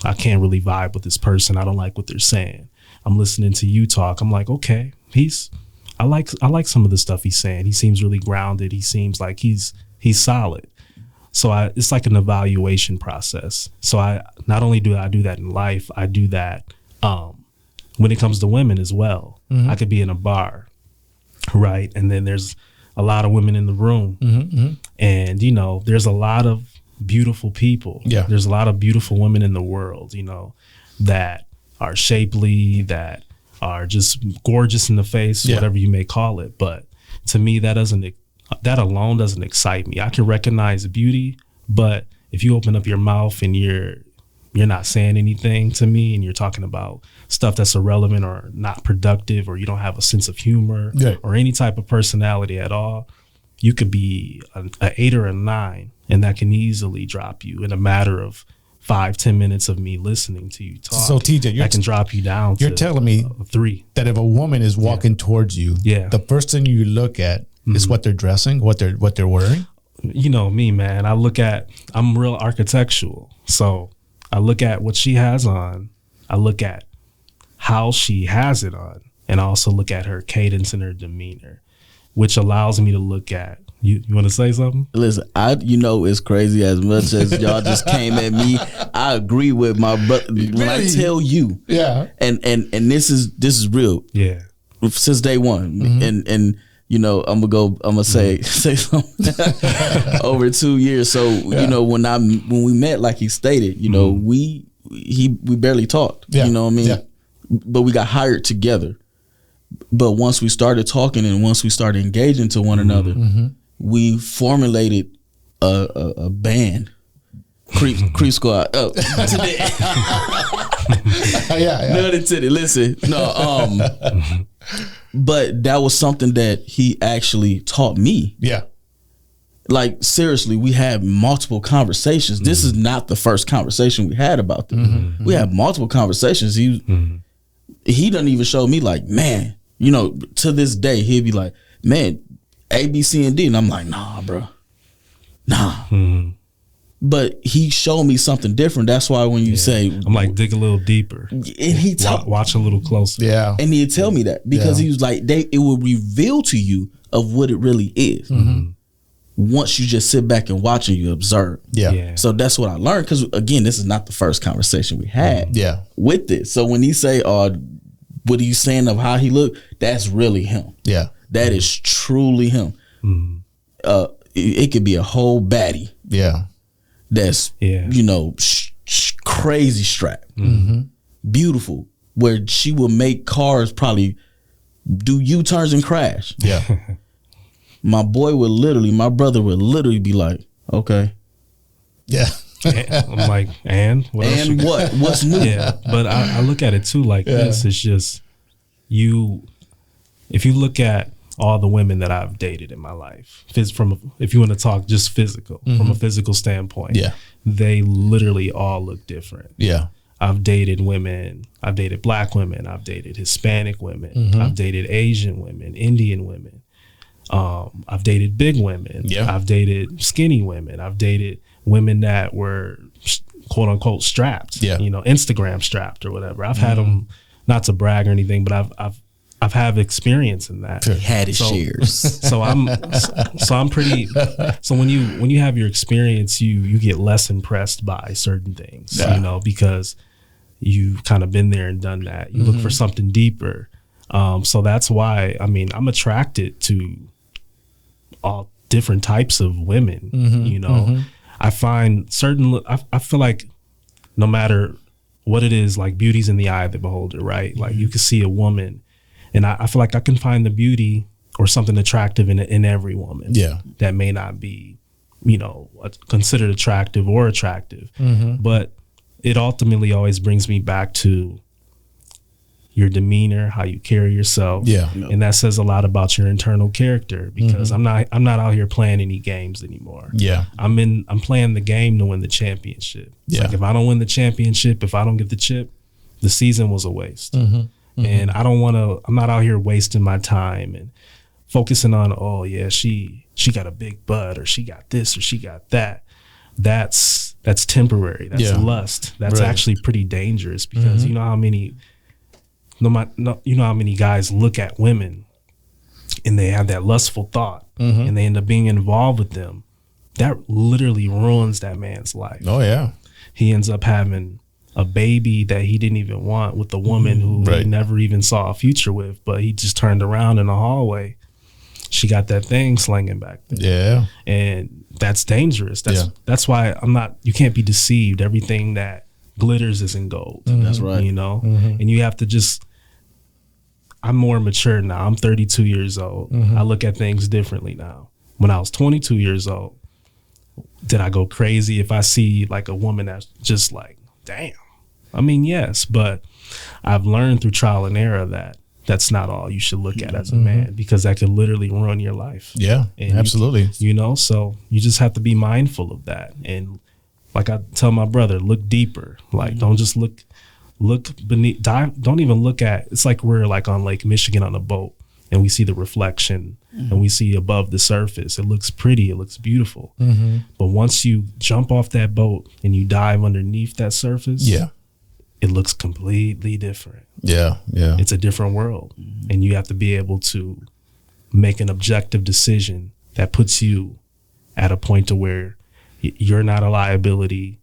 I can't really vibe with this person. I don't like what they're saying. I'm listening to you talk. I'm like, okay, I like some of the stuff he's saying. He seems really grounded. He seems like he's solid. So it's like an evaluation process. So not only do I do that in life, I do that when it comes to women as well. I could be in a bar, right? And then there's a lot of women in the room. And, you know, there's a lot of beautiful people. There's a lot of beautiful women in the world, you know, that are shapely, that are just gorgeous in the face, whatever you may call it. But to me, that alone doesn't excite me. I can recognize beauty, but if you open up your mouth and you're not saying anything to me and you're talking about stuff that's irrelevant or not productive, or you don't have a sense of humor or any type of personality at all, you could be an 8 or a 9, and that can easily drop you in a matter of 5-10 minutes of me listening to you talk. So TJ, that can drop you down. You're telling me 3 that if a woman is walking towards you, the first thing you look at is what they're dressing, what they're wearing. You know me, man. I'm real architectural, so I look at what she has on. I look at how she has it on, and I also look at her cadence and her demeanor, which allows me to look at. You want to say something? Listen, it's crazy as much as y'all just came at me. I agree with my brother when I tell you. And this is real. Since day one. And you know, I'm gonna say something over 2 years. So, you know, when we met, like he stated, you know, we barely talked. You know what I mean? But we got hired together. But once we started talking and once we started engaging to one another, we formulated a band, Creep Squad. Oh, no intended. Listen, no. But that was something that he actually taught me. Like, seriously, we had multiple conversations. This is not the first conversation we had about this. We had multiple conversations. He doesn't even show me, like, man, you know, to this day, he'd be like, man, A, B, C, and D. And I'm like, nah, bro. Nah. But he showed me something different. That's why when you say, I'm like, dig a little deeper. And he watch a little closer. And he'd tell me that because he was like, it will reveal to you of what it really is. Once you just sit back and watch and you observe. So that's what I learned. Because again, this is not the first conversation we had with this. So when he say, what are you saying of how he looked? That's really him. That is truly him. It could be a whole baddie. That's, you know, crazy strap. Beautiful. Where she will make cars probably do U-turns and crash. Yeah. My brother would literally be like, okay. Yeah. I'm like, and what? And what's new? Yeah, but I look at it too like this. It's just if you look at all the women that I've dated in my life, if you want to talk just physical, from a physical standpoint, they literally all look different. Yeah. I've dated women. I've dated black women. I've dated Hispanic women. I've dated Asian women, Indian women. I've dated big women. Yeah. I've dated skinny women. I've dated women that were quote unquote strapped. Yeah. You know, Instagram strapped or whatever. I've had them, not to brag or anything, but I've had experience in that. Had his shares. So I'm pretty. So when you have your experience, you get less impressed by certain things. You know, because you've kind of been there and done that. You look for something deeper. So that's why, I mean, I'm attracted to all different types of women. You know, I find I feel like no matter what it is, like beauty's in the eye of the beholder, right? Like you can see a woman, and I feel like I can find the beauty or something attractive in every woman. Yeah, that may not be, you know, considered attractive or attractive, but it ultimately always brings me back to your demeanor, how you carry yourself. Yeah. And that says a lot about your internal character, because I'm not out here playing any games anymore. Yeah. I'm playing the game to win the championship. It's like if I don't win the championship, if I don't get the chip, the season was a waste. And I'm not out here wasting my time and focusing on, oh yeah, she got a big butt, or she got this, or she got that. That's temporary. That's lust. That's actually pretty dangerous, because you know how many you know how many guys look at women and they have that lustful thought and they end up being involved with them. That literally ruins that man's life. Oh yeah. He ends up having a baby that he didn't even want with a woman who he never even saw a future with, but he just turned around in the hallway. She got that thing slinging back there. Yeah. And that's dangerous. That's why you can't be deceived. Everything that glitters isn't gold. That's right. You know, and you have to I'm more mature now. I'm 32 years old. I look at things differently now. When I was 22 years old, did I go crazy if I see like a woman that's just like, damn? I mean, yes, but I've learned through trial and error that that's not all you should look at as a man, because that could literally ruin your life. Yeah, and absolutely. You know, so you just have to be mindful of that. And like I tell my brother, look deeper. Like don't just look beneath, don't even look at, it's like we're like on Lake Michigan on a boat and we see the reflection and we see above the surface. It looks pretty, it looks beautiful. But once you jump off that boat and you dive underneath that surface, it looks completely different. Yeah. It's a different world. And you have to be able to make an objective decision that puts you at a point to where you're not a liability,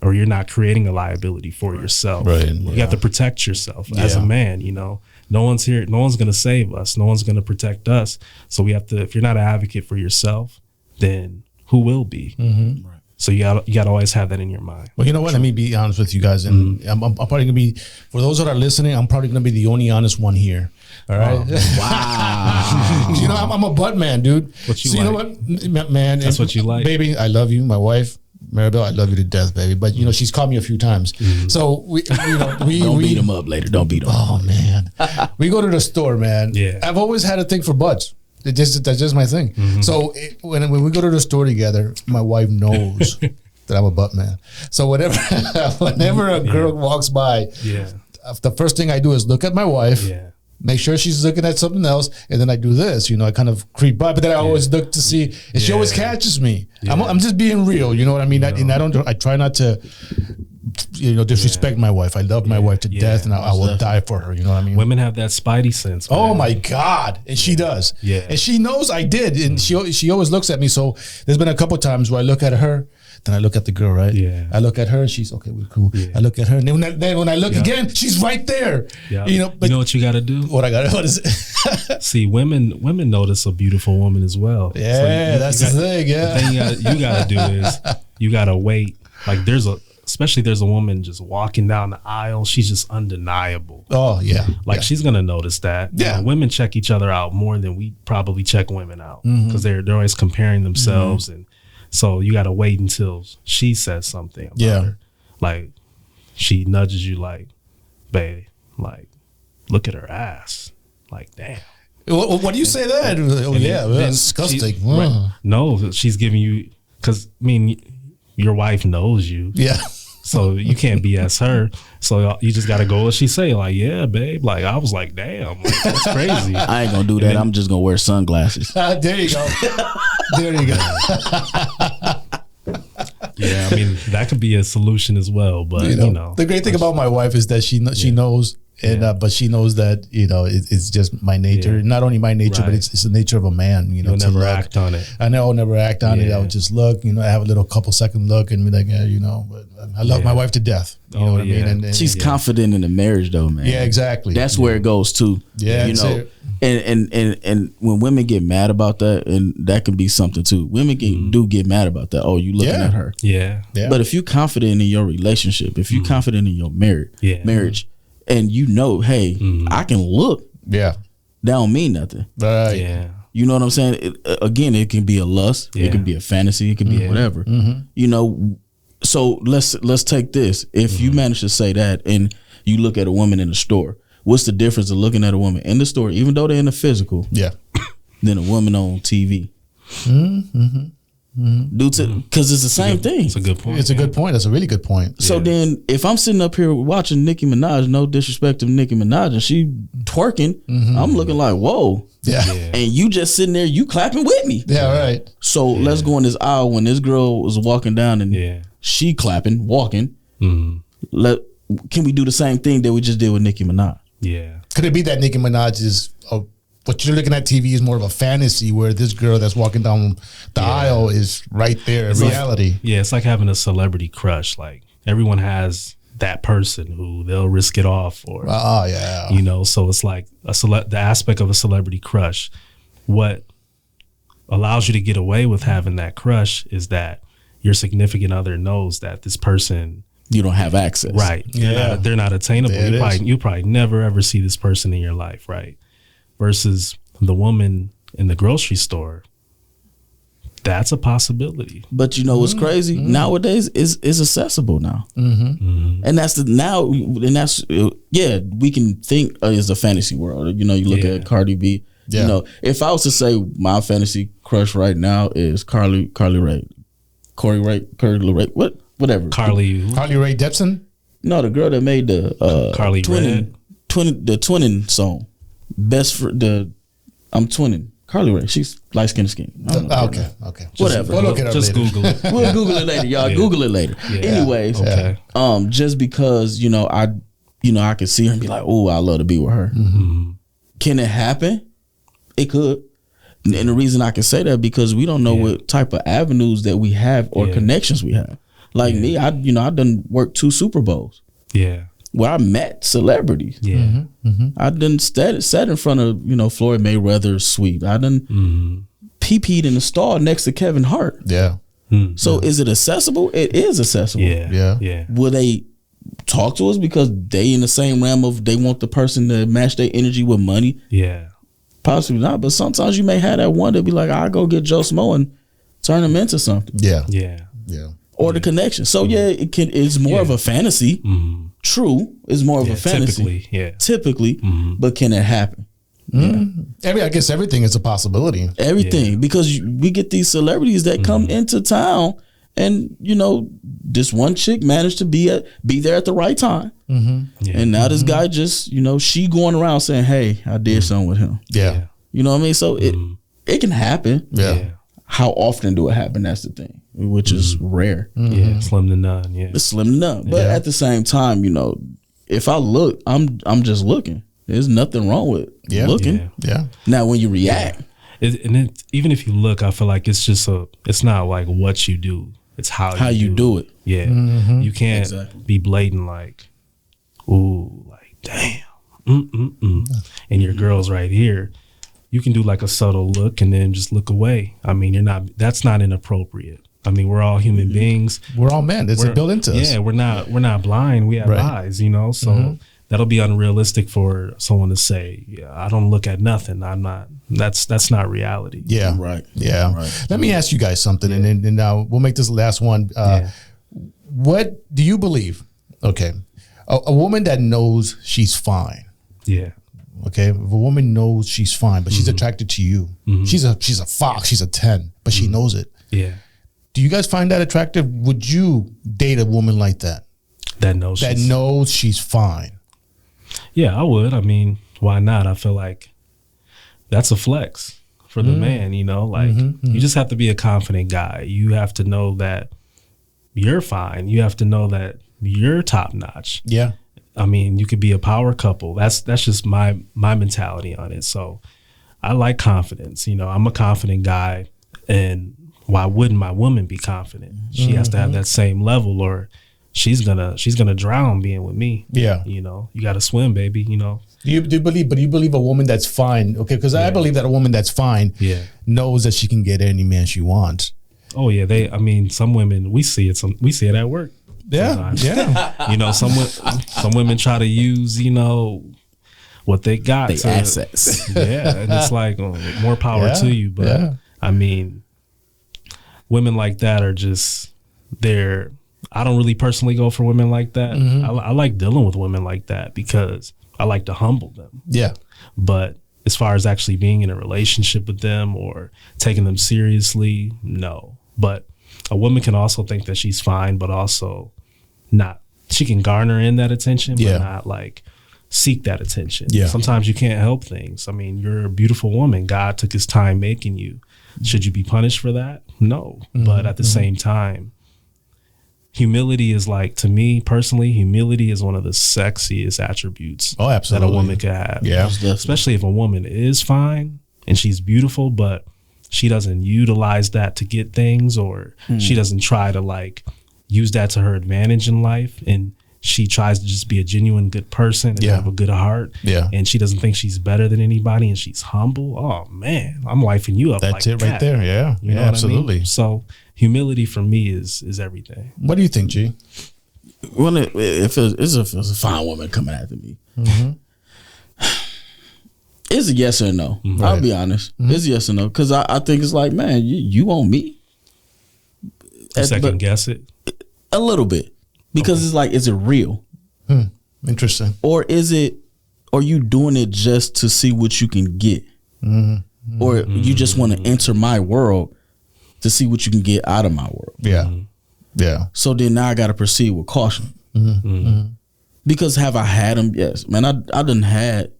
or you're not creating a liability for yourself. Right. You have to protect yourself as a man, you know. No one's here, no one's gonna save us, no one's gonna protect us. So we have to, if you're not an advocate for yourself, then who will be? Right. So you gotta always have that in your mind. Well, you know what? Let me be honest with you guys, and I'm probably gonna be, for those that are listening, I'm probably gonna be the only honest one here. All right. Oh, wow. You know, I'm a butt man, dude. What you like? You know what, man? That's what you like, baby. I love you, my wife. Maribel, I love you to death, baby. But you know, she's called me a few times. So we don't beat him up later. Don't beat him. Oh man, we go to the store, man. Yeah, I've always had a thing for butts. That's just my thing. So when we go to the store together, my wife knows that I'm a butt man. So whenever a girl walks by, the first thing I do is look at my wife. Yeah. Make sure she's looking at something else, and then I do this. You know, I kind of creep by, but then I always look to see, and she always catches me. I'm just being real. You know what I mean? I try not to, disrespect my wife. I love my wife to death, and I will die for her. You know what I mean? Women have that spidey sense. Man. Oh my God, and she does. Yeah, and she knows I did, and she always looks at me. So there's been a couple times where I look at her. Then I look at the girl, right? Yeah. I look at her, she's okay, we're cool. Yeah. I look at her, and then when I look again, she's right there. Yeah. You know, but you know what you got to do? What is it? See, women notice a beautiful woman as well. Yeah, so that's the thing. Yeah. The thing you got to do is you got to wait. Like there's especially there's a woman just walking down the aisle, she's just undeniable. Oh yeah. Like she's gonna notice that. Yeah. You know, women check each other out more than we probably check women out, because they're always comparing themselves, and so you got to wait until she says something about her. Like she nudges you like, babe, like look at her ass. Like, damn. What do you say that? Oh, yeah, that's disgusting. Right, no, she's giving you, because I mean, your wife knows you. Yeah. So you can't BS her. So you just got to go what she say. Like, yeah, babe. Like, I was like, damn, like, that's crazy. I ain't gonna do that. Then, I'm just gonna wear sunglasses. There you go. There you go. Yeah, I mean, that could be a solution as well. But you know the great thing about my wife is that she knows. And but she knows that it's just my nature. Yeah. Not only my nature, but it's the nature of a man. You'll never act on it. I know I'll never act on it. I'll just look. I have a little couple second look and be like, But I love my wife to death. You know what I mean? And she's confident in the marriage, though, man. Yeah, exactly. That's where it goes too. Yeah, And when women get mad about that, and that can be something too. Women do get mad about that. Oh, you looking at her? Yeah. But if you're confident in your relationship, if you're confident in your marriage. And hey, I can look. Yeah. That don't mean nothing. Right. Yeah. You know what I'm saying? Again, it can be a lust. Yeah. It can be a fantasy. It can be whatever. So let's take this. If you manage to say that and you look at a woman in the store, what's the difference of looking at a woman in the store, even though they're in the physical, than a woman on TV? Because it's the same thing. It's a good point. It's a good point. That's a really good point. So then, if I'm sitting up here watching Nicki Minaj, no disrespect to Nicki Minaj, and she twerking, I'm looking like, whoa. Yeah. And you just sitting there, you clapping with me. Yeah, right. So let's go in this aisle when this girl was walking down and she clapping, walking. Can we do the same thing that we just did with Nicki Minaj? Yeah. Could it be that Nicki Minaj is what you're looking at TV is more of a fantasy, where this girl that's walking down the aisle is right there in reality? It's like having a celebrity crush. Like everyone has that person who they'll risk it all for. Oh yeah. So it's like the aspect of a celebrity crush. What allows you to get away with having that crush is that your significant other knows that this person, you don't have access. Right. Yeah. They're not attainable. You probably never ever see this person in your life, right? Versus the woman in the grocery store, that's a possibility. But you know what's crazy? Nowadays is accessible now, and that's we can think it's a fantasy world. You look at Cardi B. If I was to say my fantasy crush right now is Carly Rae, whatever. Carly Rae Jepsen. No, the girl that made the Carly twinning song. I'm twinning. Carly Rae, she's light skinned skin. Okay. Whatever. We'll look it up later. Google it. We'll Google it later, y'all. Google it later. Yeah. Anyways, just because I could see her and be like, oh, I love to be with her. Can it happen? It could. And the reason I can say that because we don't know what type of avenues that we have or connections we have. Like me, I done worked 2 Super Bowls. Yeah. Where I met celebrities. Yeah. I done sat in front of, Floyd Mayweather's suite. I done pee-peed in the stall next to Kevin Hart. Yeah. So is it accessible? It is accessible. Yeah. Will they talk to us because they in the same realm of they want the person to match their energy with money? Yeah. Possibly not, but sometimes you may have that one that be like, I'll go get Joe Smo and turn him into something. Yeah. Or the connection. So it's more of a fantasy. True, it's more of a fantasy. Typically, but can it happen? I guess everything is a possibility. Everything, because we get these celebrities that come into town, and this one chick managed to be there at the right time, and now this guy just she going around saying, "Hey, I did something with him." Yeah, you know what I mean. So it can happen. Yeah. How often do it happen? That's the thing, which is rare. Yeah, slim to none. Yeah, it's slim to none. But at the same time, if I look, I'm just looking. There's nothing wrong with looking. Yeah. Now, when you react, even if you look, I feel like it's not like what you do. It's how you do it. Yeah, you can't be blatant like, ooh, like damn, and your girl's right here. You can do like a subtle look and then just look away. I mean, that's not inappropriate. I mean, we're all human beings. We're all men. It's built into us. Yeah, we're not blind. We have eyes, you know. So that'll be unrealistic for someone to say, "Yeah, I don't look at nothing. I'm not." That's not reality. Yeah, right. Yeah. Right. Let me ask you guys something, and then we'll make this the last one. What do you believe? Okay, a woman that knows she's fine. Yeah. Okay, if a woman knows she's fine, but she's attracted to you. She's a fox. She's a 10, but she knows it. Yeah. Do you guys find that attractive? Would you date a woman like that? That knows she's fine. Yeah, I would. I mean, why not? I feel like that's a flex for the man, you know? Like, you just have to be a confident guy. You have to know that you're fine. You have to know that you're top notch. Yeah. I mean, you could be a power couple. That's just my mentality on it. So I like confidence. You know, I'm a confident guy, and why wouldn't my woman be confident? She has to have that same level, or she's gonna drown being with me. Yeah. You know, you got to swim, baby. You know. Do you believe a woman that's fine? Okay, because I believe that a woman that's fine knows that she can get any man she wants. Oh yeah, I mean, some women, we see it at work. Yeah, sometimes. yeah. You know, some women try to use, you know, what they got, the assets. Yeah, and it's like, more power to you. But I mean, women like that are just there. I don't really personally go for women like that. I like dealing with women like that because I like to humble them. Yeah. But as far as actually being in a relationship with them or taking them seriously, no. But a woman can also think that she's fine, but also not. She can garner in that attention, but not like seek that attention. Yeah. Sometimes you can't help things. I mean, you're a beautiful woman. God took his time making you. Should you be punished for that? No. But at the same time, humility is like, to me personally, humility is one of the sexiest attributes that a woman could have. Yeah. Especially if a woman is fine and she's beautiful, but she doesn't utilize that to get things, or she doesn't try to like use that to her advantage in life, and she tries to just be a genuine good person and have a good heart. Yeah. And she doesn't think she's better than anybody, and she's humble. Oh man, I'm wifing you up. That's like it right there. Yeah. You know absolutely. I mean? So humility for me is everything. What do you think, G? Well, if it's a fine woman coming after me, it's a yes or no. I'll be honest. It's a yes or no, because I think it's like, man, you want me? Second guess it a little bit, because it's like, is it real? Interesting. Or is it? Or you doing it just to see what you can get, or you just want to enter my world to see what you can get out of my world? Yeah, yeah. So then now I got to proceed with caution, because have I had them? Yes, man. I done had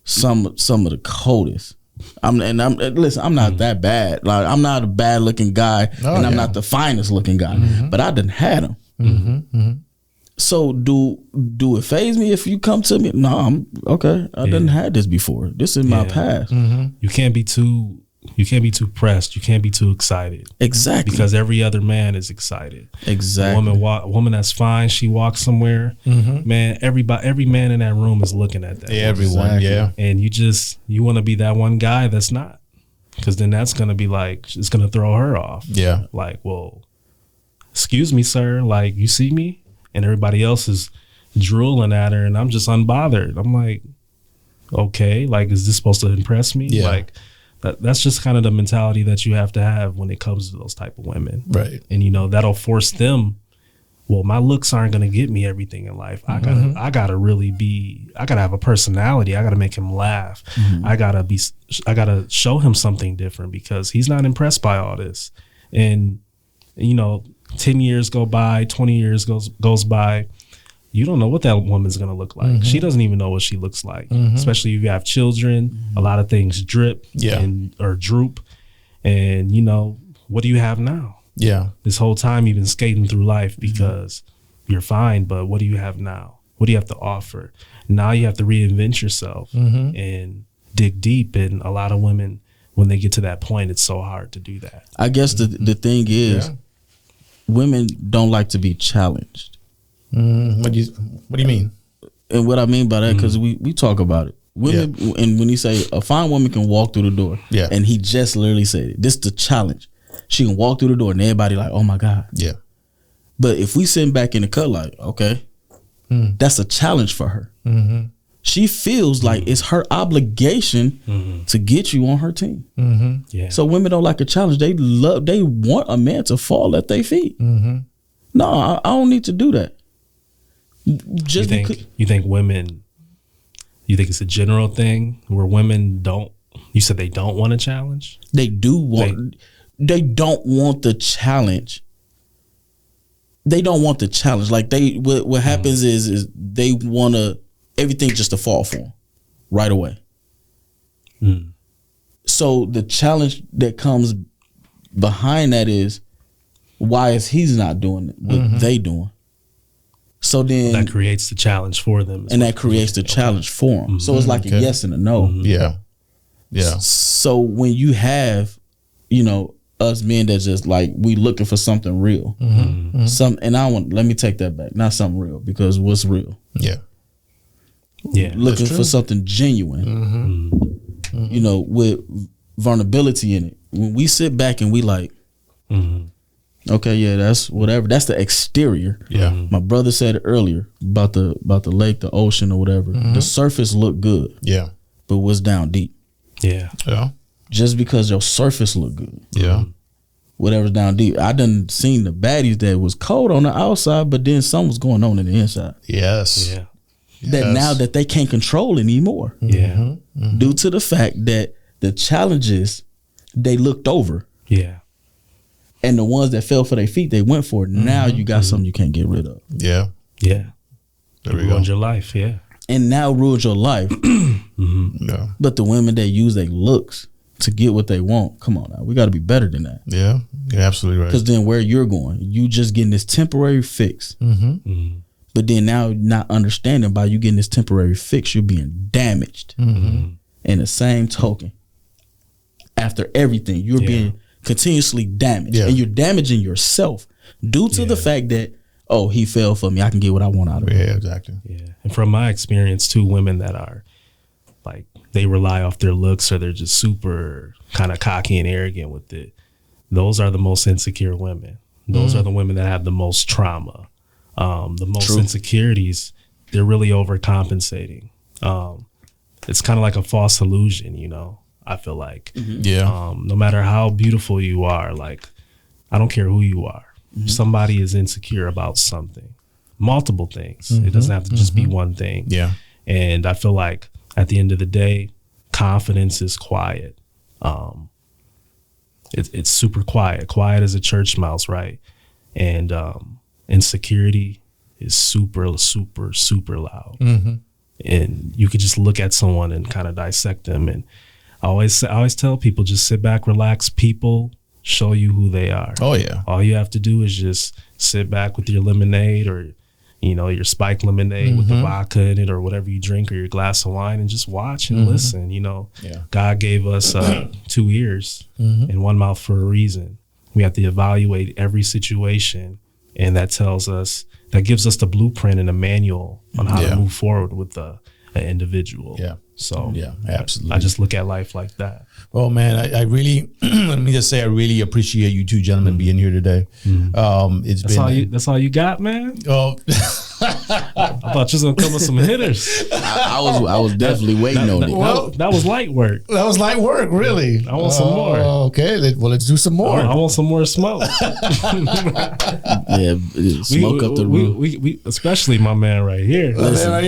some of the coldest. Listen, I'm not that bad. Like, I'm not a bad looking guy, and I'm not the finest looking guy, but I done had them. So do it faze me if you come to me? No, I'm okay. I done had this before. This is my past. You can't be too pressed. You can't be too excited. Exactly. Because every other man is excited. Exactly. A woman that's fine, she walks somewhere, man, every man in that room is looking at that. Yeah, everyone, And you want to be that one guy that's not. Because then that's going to be like, it's going to throw her off. Yeah. Like, well, excuse me, sir. Like, you see me? And everybody else is drooling at her, and I'm just unbothered. I'm like, okay, like, is this supposed to impress me? Yeah. Like, that's just kind of the mentality that you have to have when it comes to those type of women. Right. And, you know, that'll force them, well, my looks aren't going to get me everything in life. I gotta have a personality. I gotta make him laugh. I gotta show him something different, because he's not impressed by all this. And, you know, 10 years go by, 20 years goes by. You don't know what that woman's going to look like. She doesn't even know what she looks like, especially if you have children. A lot of things drip or droop. And, you know, what do you have now? Yeah. This whole time you've been skating through life because you're fine, but what do you have now? What do you have to offer? Now you have to reinvent yourself and dig deep. And a lot of women, when they get to that point, it's so hard to do that. I guess the thing is, women don't like to be challenged. What do you mean? And what I mean by that, because we talk about it. Women, and when you say a fine woman can walk through the door, and he just literally said it, this is the challenge. She can walk through the door and everybody like, oh my God. Yeah. But if we sitting back in the cut like, okay, that's a challenge for her. Mm-hmm. She feels like it's her obligation to get you on her team. Mm-hmm. Yeah. So women don't like a challenge. They want a man to fall at their feet. Mm-hmm. No, I don't need to do that. You think women, you think it's a general thing where women don't, you said they don't want a challenge? They do want, they don't want the challenge. They don't want the challenge. Like what happens is they want everything just to fall for them right away. So the challenge that comes behind that is, why is he's not doing what they doing? So then that creates the challenge for them, and that creates the challenge for them. So it's like a yes and a no. Yeah. Yeah. So when you have, us men that just like, we looking for something real, let me take that back. Not something real, because what's real? Yeah. Yeah. Looking for something genuine, with vulnerability in it. When we sit back and we like, okay, yeah, that's whatever. That's the exterior. Yeah. My brother said earlier about the lake, the ocean, or whatever. The surface look good. Yeah. But what's down deep? Yeah. Yeah. Just because your surface look good. Yeah. Whatever's down deep. I done seen the baddies that was cold on the outside, but then something was going on in the inside. Yes. Yeah. That now that they can't control anymore. Yeah. Due to the fact that the challenges they looked over. Yeah. And the ones that fell for their feet, they went for it. Now you got something you can't get rid of. Yeah. Yeah. There we go. Ruined your life. Yeah. And now ruins your life. Yeah. But the women that use their looks to get what they want, come on now, we got to be better than that. Yeah. You're absolutely right. Because then where you're going, you just getting this temporary fix. But then now not understanding by you getting this temporary fix, you're being damaged. In the same token, after everything, you're being continuously damaged. And you're damaging yourself due to the fact that, oh, he fell for me, I can get what I want out of him. Yeah, exactly. Yeah. And from my experience too, women that are like, they rely off their looks, or they're just super kind of cocky and arrogant with it, those are the most insecure women. Those are the women that have the most trauma, the most insecurities. They're really overcompensating. It's kind of like a false illusion, I feel like. No matter how beautiful you are, like, I don't care who you are, somebody is insecure about something, multiple things. It doesn't have to just be one thing. Yeah. And I feel like at the end of the day, confidence is quiet. It's super quiet as a church mouse, right? And insecurity is super, super, super loud. And you could just look at someone and kind of dissect them. And I always tell people, just sit back, relax. People show you who they are. Oh yeah. All you have to do is just sit back with your lemonade, or your spiked lemonade with the vodka in it, or whatever you drink, or your glass of wine, and just watch and listen. God gave us 2 ears and 1 mouth for a reason. We have to evaluate every situation, and that gives us the blueprint and a manual on how to move forward with an individual. Yeah. So yeah, absolutely. I just look at life like that. Well, man, I really, let me just say, I really appreciate you two gentlemen being here today. That's all you got, man. Oh, I thought you was gonna come with some hitters. I was definitely waiting on it. That was light work. That was light work, really. I want some more. Okay, let's do some more. I want some more smoke. Smoke up the roof. We especially my man right here.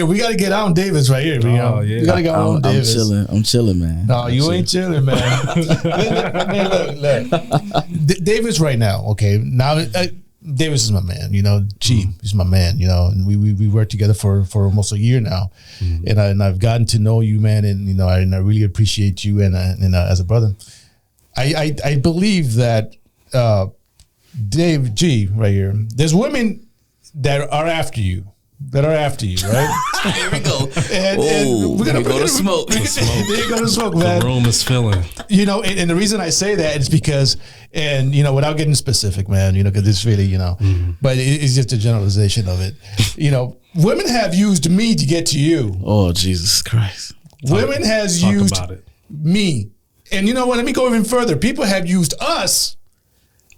We got to get on Davis right here. We got to get on Davis. I'm chilling, man. No, you ain't chilling, man. Look. Davis right now. Okay, now. Davis is my man, he's my man, and we worked together for almost a year now. And I've gotten to know you, man, and I really appreciate you and as a brother. I believe that Dave G right here, there's women that are after you, right? Here we go. And we're gonna go to smoke. There you go to smoke, man. The room is filling. And the reason I say that is because, and without getting specific, man, because it's really, but it's just a generalization of it. Women have used me to get to you. Oh, Jesus Christ. Women has used me. And you know what? Let me go even further. People have used us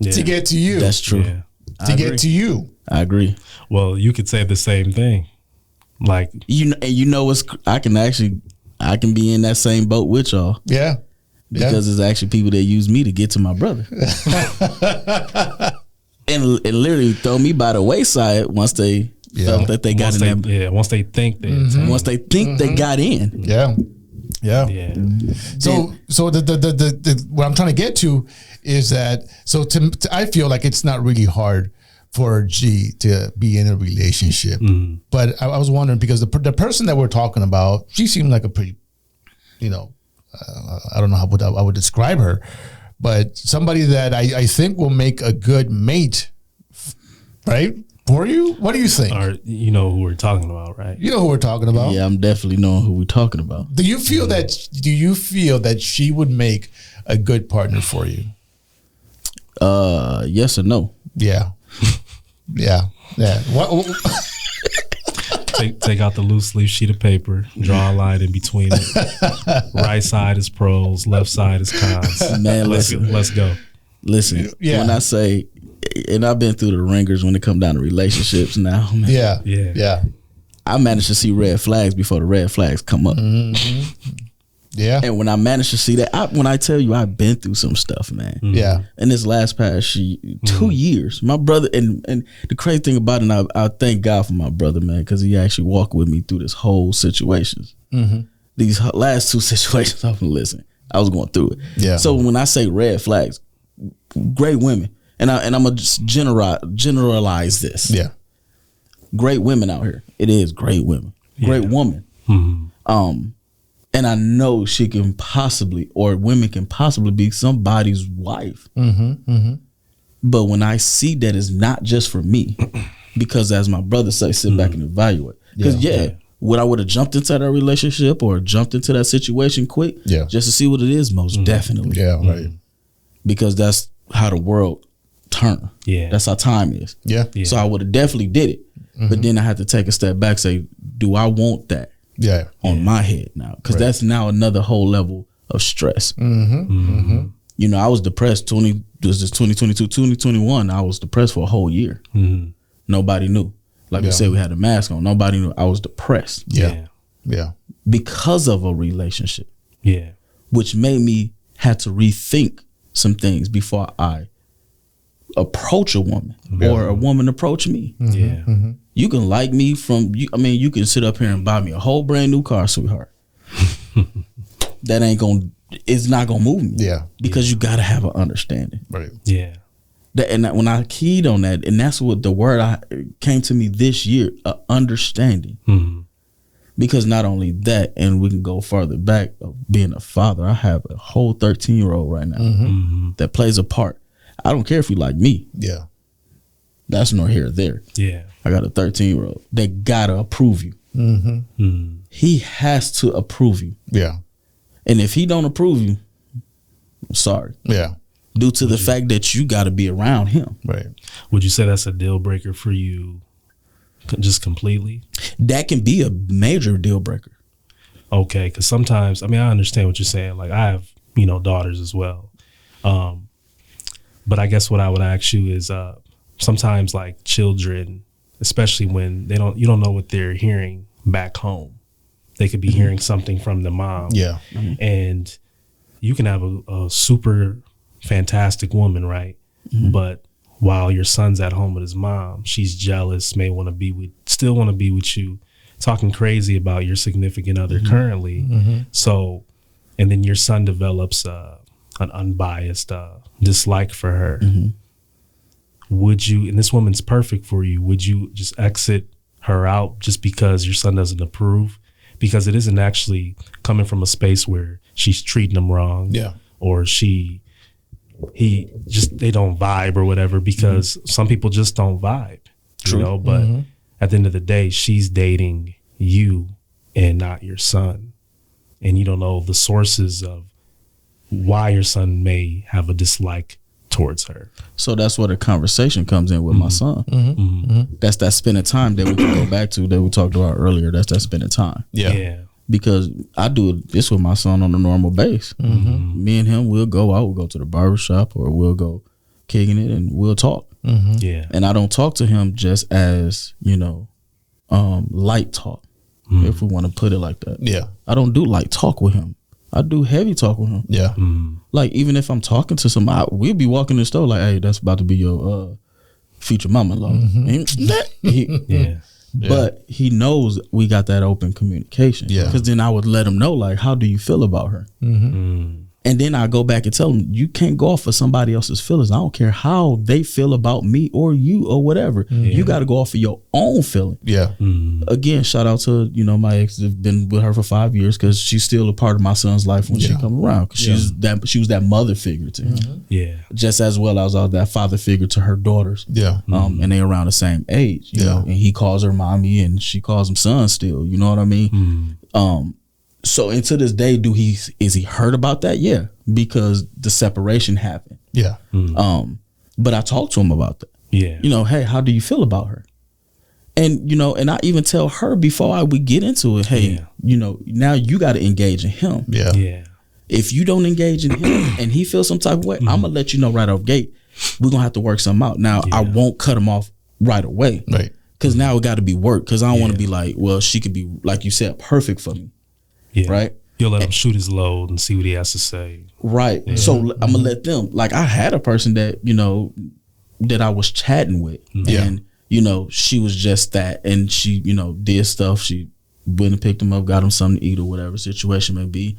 to get to you. That's true. Yeah. To get to you. I agree. Well, you could say the same thing. Like what's I can be in that same boat with y'all. Yeah. Because it's actually people that use me to get to my brother. and literally throw me by the wayside once they felt that they got in there. Yeah, once they think they once they think they got in. Yeah. So the what I'm trying to get to is that I feel like it's not really hard for G to be in a relationship, but I was wondering because the person that we're talking about, she seemed like a pretty, I don't know how I would describe her, but somebody that I think will make a good mate, right? For you? What do you think? Or you know who we're talking about, right? You know who we're talking about? Yeah, I'm definitely knowing who we're talking about. Do you feel that she would make a good partner for you? Yes or no? Yeah. Yeah. What? Take out the loose leaf sheet of paper, draw a line in between it. Right side is pros, left side is cons. Man, let's go. Listen, when I say, and I've been through the ringers when it come down to relationships now. Man. Yeah. I managed to see red flags before the red flags come up. Mm-hmm. Yeah. And when I managed to see that, when I tell you I've been through some stuff, man. Yeah. In this last past 2 years, my brother, and the crazy thing about it, and I thank God for my brother, man, because he actually walked with me through this whole situations. These last 2 situations, I was going through it. Yeah. So when I say red flags, great women, and I'm gonna just generalize this. Yeah. Great women out here. It is great women. Great woman. And I know she can possibly, or women can possibly be somebody's wife. But when I see that it's not just for me, because as my brother say, sit back and evaluate. Because would I would have jumped into that relationship or jumped into that situation quick? Yeah. Just to see what it is, most definitely. Yeah, right. Because that's how the world turn. Yeah. That's how time is. Yeah. So I would have definitely did it. But then I had to take a step back, say, do I want that? On my head now, because that's now another whole level of stress. You know, I was depressed. 2022, 2021. I was depressed for a whole year. Nobody knew. Like I said, we had a mask on. Nobody knew I was depressed. Yeah. Because of a relationship. Yeah. Which made me have to rethink some things before I approach a woman or a woman approach me. You can like me you can sit up here and buy me a whole brand new car, sweetheart. It's not gonna move me. Yeah. Because you gotta have an understanding. Right. Yeah. When I keyed on that, and that's what the word came to me this year, understanding. Because not only that, and we can go further back of being a father, I have a whole 13-year-old right now that plays a part. I don't care if you like me. Yeah. That's nor here or there. Yeah. I got a 13-year-old that gotta approve you. He has to approve you. Yeah. And if he don't approve you, I'm sorry. Yeah. Due to the fact that you gotta be around him. Right. Would you say that's a deal breaker for you just completely? That can be a major deal breaker. Okay, because sometimes, I understand what you're saying. Like, I have, daughters as well. But I guess what I would ask you is sometimes, like, children, especially when you don't know what they're hearing back home. They could be hearing something from the mom. Yeah. And you can have a super fantastic woman, right? But while your son's at home with his mom, she's jealous, still want to be with you, talking crazy about your significant other currently. So, and then your son develops an unbiased dislike for her. Would you, and this woman's perfect for you, would you just exit her out just because your son doesn't approve? Because it isn't actually coming from a space where she's treating him wrong. Yeah. Or they don't vibe or whatever, because some people just don't vibe. True. But at the end of the day, she's dating you and not your son. And you don't know the sources of why your son may have a dislike towards her. So that's where the conversation comes in with my son. That's that spending time that we can go back to that we talked about earlier. That's that spending time. Yeah. Because I do this with my son on a normal base. Me and him, we'll go out, we'll go to the barbershop, or we'll go kicking it, and we'll talk. Yeah. And I don't talk to him just as, light talk, if we want to put it like that. Yeah. I don't do light talk with him. I do heavy talk with him. Yeah. Like, even if I'm talking to somebody, we'll be walking in the store like, hey, that's about to be your future mama-in-law. Yeah. But he knows we got that open communication. Yeah. Because then I would let him know, like, how do you feel about her? And then I go back and tell him, you can't go off of somebody else's feelings. I don't care how they feel about me or you or whatever. You got to go off of your own feeling. Yeah. Again, shout out to, my ex. I've been with her for 5 years because she's still a part of my son's life when she come around. Cause she was that mother figure to him. Yeah. Just as well as I was that father figure to her daughters. Yeah. And they around the same age, you know, and he calls her mommy and she calls him son still, you know what I mean? So, and to this day, is he hurt about that? Yeah, because the separation happened. Yeah. But I talked to him about that. Yeah. Hey, how do you feel about her? And, and I even tell her before we get into it, hey, now you got to engage in him. Yeah. Yeah. If you don't engage in him and he feels some type of way, I'm going to let you know right off gate. We're going to have to work something out. Now, I won't cut him off right away. Right. Because now it got to be work. Because I don't want to be like, well, she could be, like you said, perfect for me. Yeah. Right. You'll let him shoot his load and see what he has to say. Right. Yeah. So I'm gonna let them. Like, I had a person that that I was chatting with, and she was just that, and she did stuff. She went and picked him up, got him something to eat or whatever situation may be.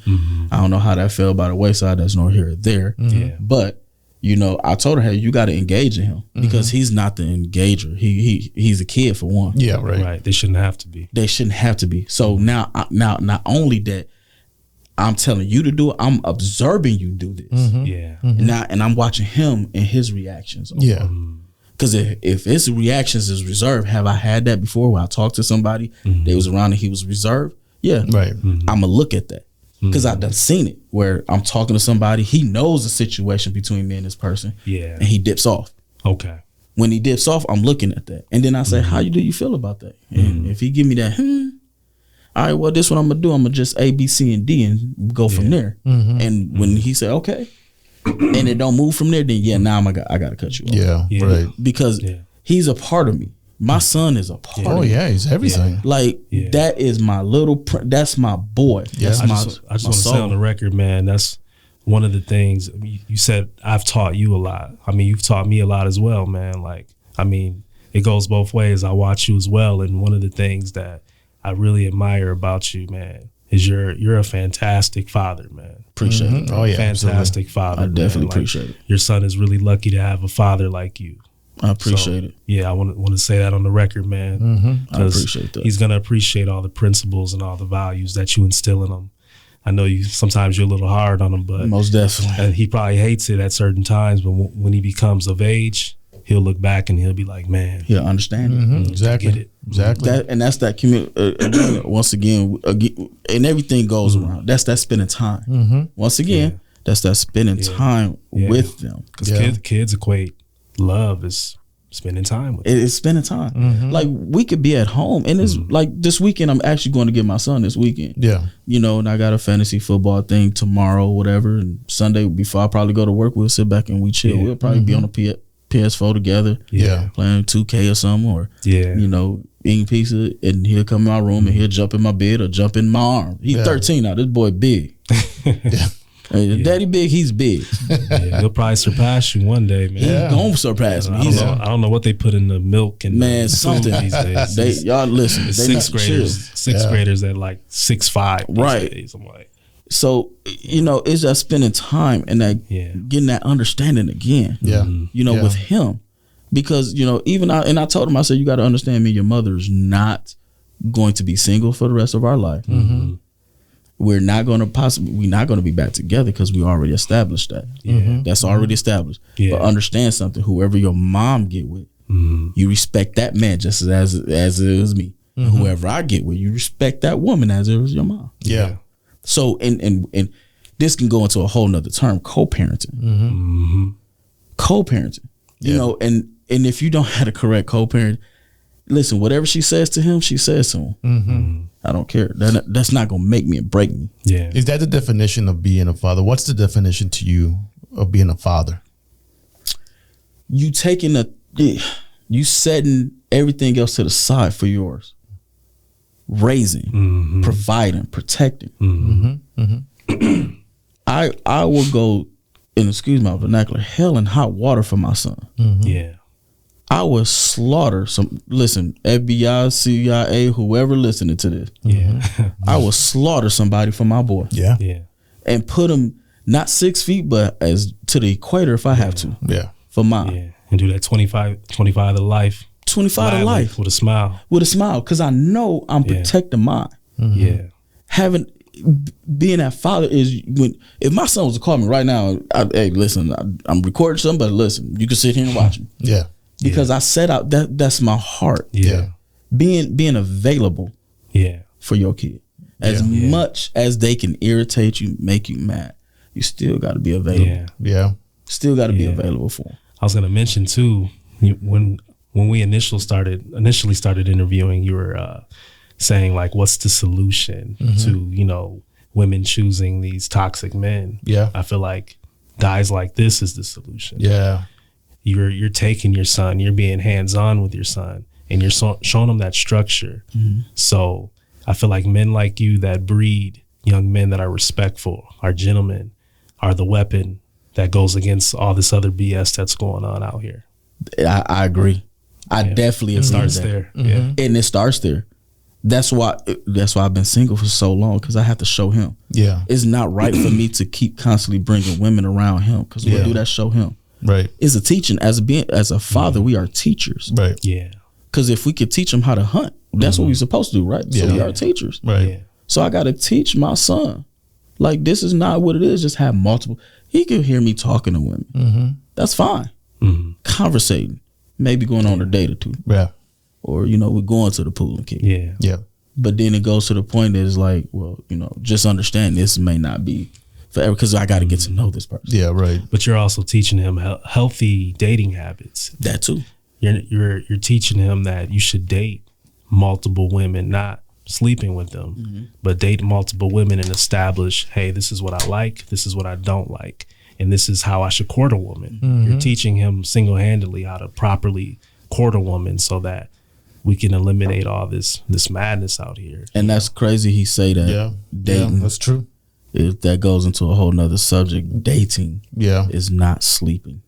I don't know how that fell by the wayside. That's nor here or there. Yeah. But I told her, hey, you got to engage in him because he's not the engager. He's a kid for one. Yeah, right. Right. They shouldn't have to be. They shouldn't have to be. So now, not only that, I'm telling you to do it, I'm observing you do this. Yeah. And I'm watching him and his reactions. Yeah. Because if his reactions is reserved, have I had that before where I talked to somebody, they was around and he was reserved? Yeah. Right. I'm going to look at that. Because I've done seen it where I'm talking to somebody, he knows the situation between me and this person. Yeah. And he dips off. Okay. When he dips off, I'm looking at that. And then I say, how do you feel about that? And if he give me that, all right, well, this what I'm going to do. I'm going to just A, B, C, and D and go from there. And when he said, okay, and it don't move from there, then now I got to cut you off. Yeah, right. Because he's a part of me. My son is a part of me. Oh, yeah, he's everything. Like, that is my that's my boy. Yeah. That's I just want to say on the record, man, that's one of the things. You said I've taught you a lot. I mean, you've taught me a lot as well, man. Like, I mean, it goes both ways. I watch you as well. And one of the things that I really admire about you, man, is you're a fantastic father, man. Appreciate it. Oh, yeah. Fantastic absolutely. father. I definitely man. appreciate it. Your son is really lucky to have a father like you. I appreciate it. Yeah, I want to say that on the record, man. I appreciate that. He's gonna appreciate all the principles and all the values that you instill in him. I know sometimes you're a little hard on him, but most definitely, and he probably hates it at certain times. But when he becomes of age, he'll look back and he'll be like, "Man, he'll understand it. Exactly. Get it. Exactly. That's that community. Once again, and everything goes around. That's that spending time. Once again, that's that spending time with them. Because kids equate love is spending time with them. It's spending time. Like, we could be at home, and it's like this weekend. I'm actually going to get my son this weekend. Yeah. And I got a fantasy football thing tomorrow, whatever. And Sunday before I probably go to work, we'll sit back and we chill. We'll probably be on a PS4 together. Yeah. Playing 2K or something, or eating pizza, and he'll come in my room and he'll jump in my bed or jump in my arm. He's 13 now. This boy big. Daddy big, he's big. He'll probably surpass you one day, man. He's gonna surpass me. I don't know what they put in the milk and something these days. Y'all listen. Sixth graders at like 6'5". Right. Days, I'm like, so it's just spending time and that getting that understanding again. Yeah. With him, because even I told him, I said, you got to understand me. Your mother's not going to be single for the rest of our life. We're not going to be back together because we already established that. That's already established. But understand something. Whoever your mom get with, you respect that man just as it is me. Whoever I get with, you respect that woman as it was your mom. Yeah. So and this can go into a whole nother term, co-parenting. Co-parenting. And if you don't have the correct co-parent, listen, whatever she says to him, she says to him. I don't care. That's not going to make me or break me. Yeah. Is that the definition of being a father? What's the definition to you of being a father? you setting everything else to the side for yours. Raising, providing, protecting. I will go, and excuse my vernacular, hell and hot water for my son. Yeah. I would slaughter listen, FBI, CIA, whoever listening to this. Yeah. I would slaughter somebody for my boy. Yeah. Yeah. And put him not 6 feet, but as to the equator if I have to. Yeah. For mine. Yeah. And do that 25 to life. 25 to life. With a smile. With a smile. Because I know I'm protecting mine. Yeah. Being that father is if my son was to call me right now, hey, listen, I'm recording something, but listen, you can sit here and watch me. Yeah. Because I set out that's my heart. Yeah. Being available for your kid. As much as they can irritate you, make you mad, you still got to be available. Yeah. Still got to be available for them. I was going to mention too, when we initially started interviewing, you were saying like, what's the solution to, women choosing these toxic men? Yeah. I feel like guys like this is the solution. Yeah. You're taking your son, you're being hands-on with your son, and you're showing him that structure. So I feel like men like you that breed young men that are respectful, are gentlemen, are the weapon that goes against all this other BS that's going on out here. I agree. I definitely agree. It starts there. Yeah. And it starts there. That's why I've been single for so long, because I have to show him. Yeah. It's not right for me to keep constantly bringing women around him, because what do that show him? Right. It's a teaching. As a father, we are teachers. Right. Yeah. Because if we could teach him how to hunt, that's what we're supposed to do, right? So we are teachers. Right. Yeah. So I got to teach my son, like, this is not what it is. Just have multiple. He can hear me talking to women. That's fine. Conversating, maybe going on a date or two. Yeah. Or, we're going to the pool and kick. Yeah. Yeah. But then it goes to the point that it's like, well, just understand this may not be forever, because I got to get to know this person. Yeah, right. But you're also teaching him healthy dating habits. That too. You're teaching him that you should date multiple women, not sleeping with them, but date multiple women and establish, hey, this is what I like, this is what I don't like, and this is how I should court a woman. You're teaching him single-handedly how to properly court a woman so that we can eliminate all this madness out here. And that's crazy he say that. Yeah. Dating. Yeah, that's true. If that goes into a whole nother subject, dating is not sleeping.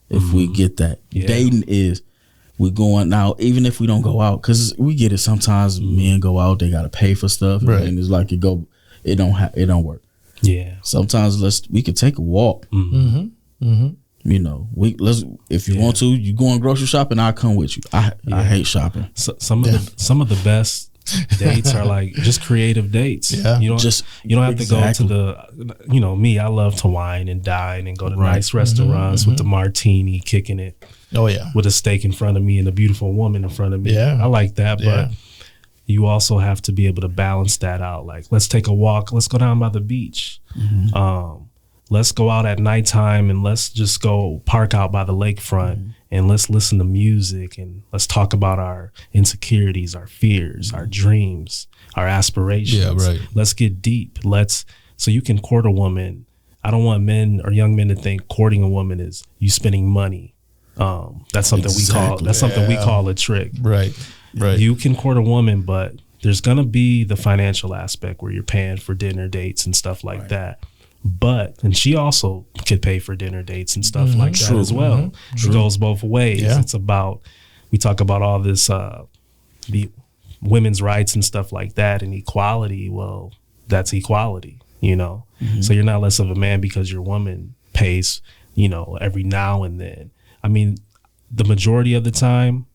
If we get that. Dating is, we going out, even if we don't go out, because we get it sometimes. Men go out, they got to pay for stuff, right? And it's like it don't work. Yeah. Sometimes we could take a walk. If you want to, you go on grocery shopping, I'll come with you. I hate shopping. So, some of the best dates are like just creative dates. Yeah. You don't have to go to the, me, I love to wine and dine and go to nice restaurants with the martini, kicking it. Oh yeah. With a steak in front of me and a beautiful woman in front of me. Yeah. I like that, but you also have to be able to balance that out. Like, let's take a walk. Let's go down by the beach. Let's go out at nighttime and let's just go park out by the lakefront and let's listen to music and let's talk about our insecurities, our fears, our dreams, our aspirations. Yeah, right. Let's get deep. So you can court a woman. I don't want men or young men to think courting a woman is you spending money. That's something we call a trick. Right. Right. You can court a woman, but there's gonna be the financial aspect where you're paying for dinner dates and stuff like that. And she also could pay for dinner dates and stuff like that as well. It goes both ways. Yeah. It's about, we talk about all this, the women's rights and stuff like that and equality. Well, that's equality, So you're not less of a man because your woman pays, every now and then. I mean, the majority of the time,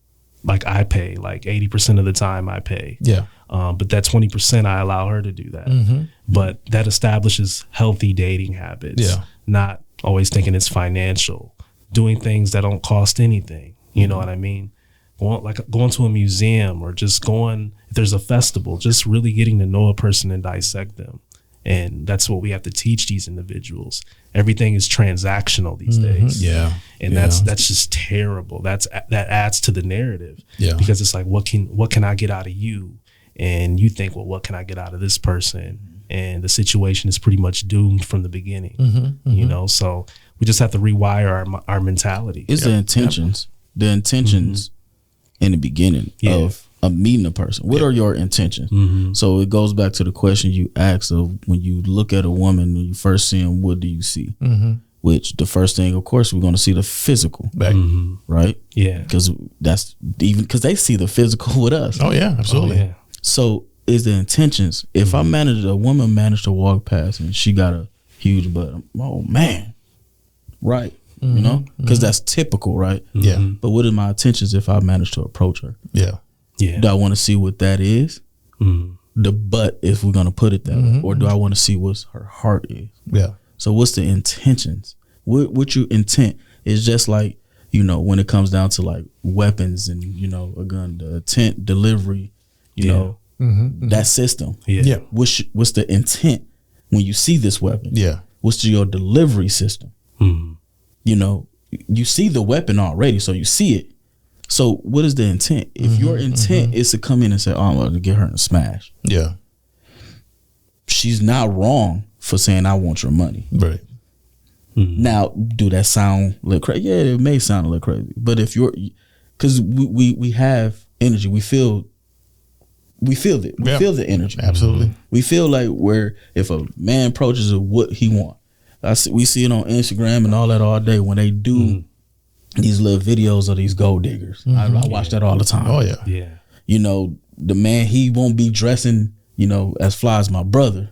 like I pay, like 80% of the time I pay. Yeah. But that 20% I allow her to do that. But that establishes healthy dating habits, not always thinking it's financial, doing things that don't cost anything. You know what I mean? Going to a museum or just if there's a festival, just really getting to know a person and dissect them. And that's what we have to teach these individuals. Everything is transactional these days. Yeah. And that's just terrible. That adds to the narrative. Yeah. Because it's like, what can I get out of you? And you think, well, what can I get out of this person? And the situation is pretty much doomed from the beginning, So we just have to rewire our mentality. It's the intentions. The intentions in the beginning of meeting a person. What are your intentions? So it goes back to the question you asked of when you look at a woman and you first see them, what do you see? Which the first thing, of course, we're going to see the physical, right? Yeah, because that's even because they see the physical with us. Oh yeah, absolutely. Oh, yeah. So is the intentions. If a woman managed to walk past and she got a huge butt, oh man, right? You know, because that's typical, right? Yeah. But what are my intentions if I manage to approach her? Yeah. Yeah. Do I want to see what that is? The butt, if we're gonna put it that way, or do I want to see what her heart is? Yeah. So what's the intentions? What your intent is just like, you know, when it comes down to like weapons and, you know, a gun, the intent, delivery, you know, that system. Yeah. What's the intent when you see this weapon? Yeah. What's your delivery system? You know, you see the weapon already, so you see it. So what is the intent? If your intent is to come in and say, oh, I'm going to get her and smash. Yeah. She's not wrong for saying, I want your money. Right. Now, do that sound a little crazy? Yeah, it may sound a little crazy. But if you're, because we have energy, we feel it. We feel the energy. Absolutely. We feel like where if a man approaches what he wants, we see it on Instagram and all that all day when they do these little videos of these gold diggers. I watch that all the time. Oh yeah. Yeah. You know, the man, he won't be dressing, you know, as fly as my brother,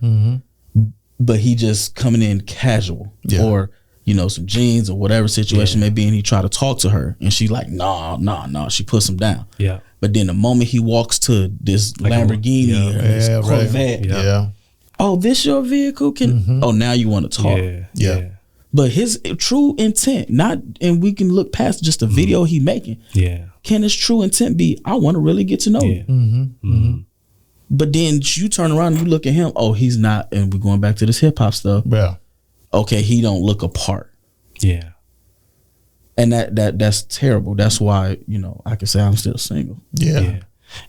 but he just coming in casual or, you know, some jeans or whatever situation may be, and he try to talk to her and she like, nah. She puts him down. Yeah. But then the moment he walks to this like Lamborghini or this Corvette, oh, this your vehicle? Oh, now you want to talk. Yeah. But his true intent, and we can look past just the video he making. Yeah. Can his true intent be, I want to really get to know you? But then you turn around and you look at him, oh, he's not, and we're going back to this hip hop stuff. Yeah. Okay, he don't look apart. Yeah. And that's terrible. That's why, you know, I can say I'm still single. Yeah.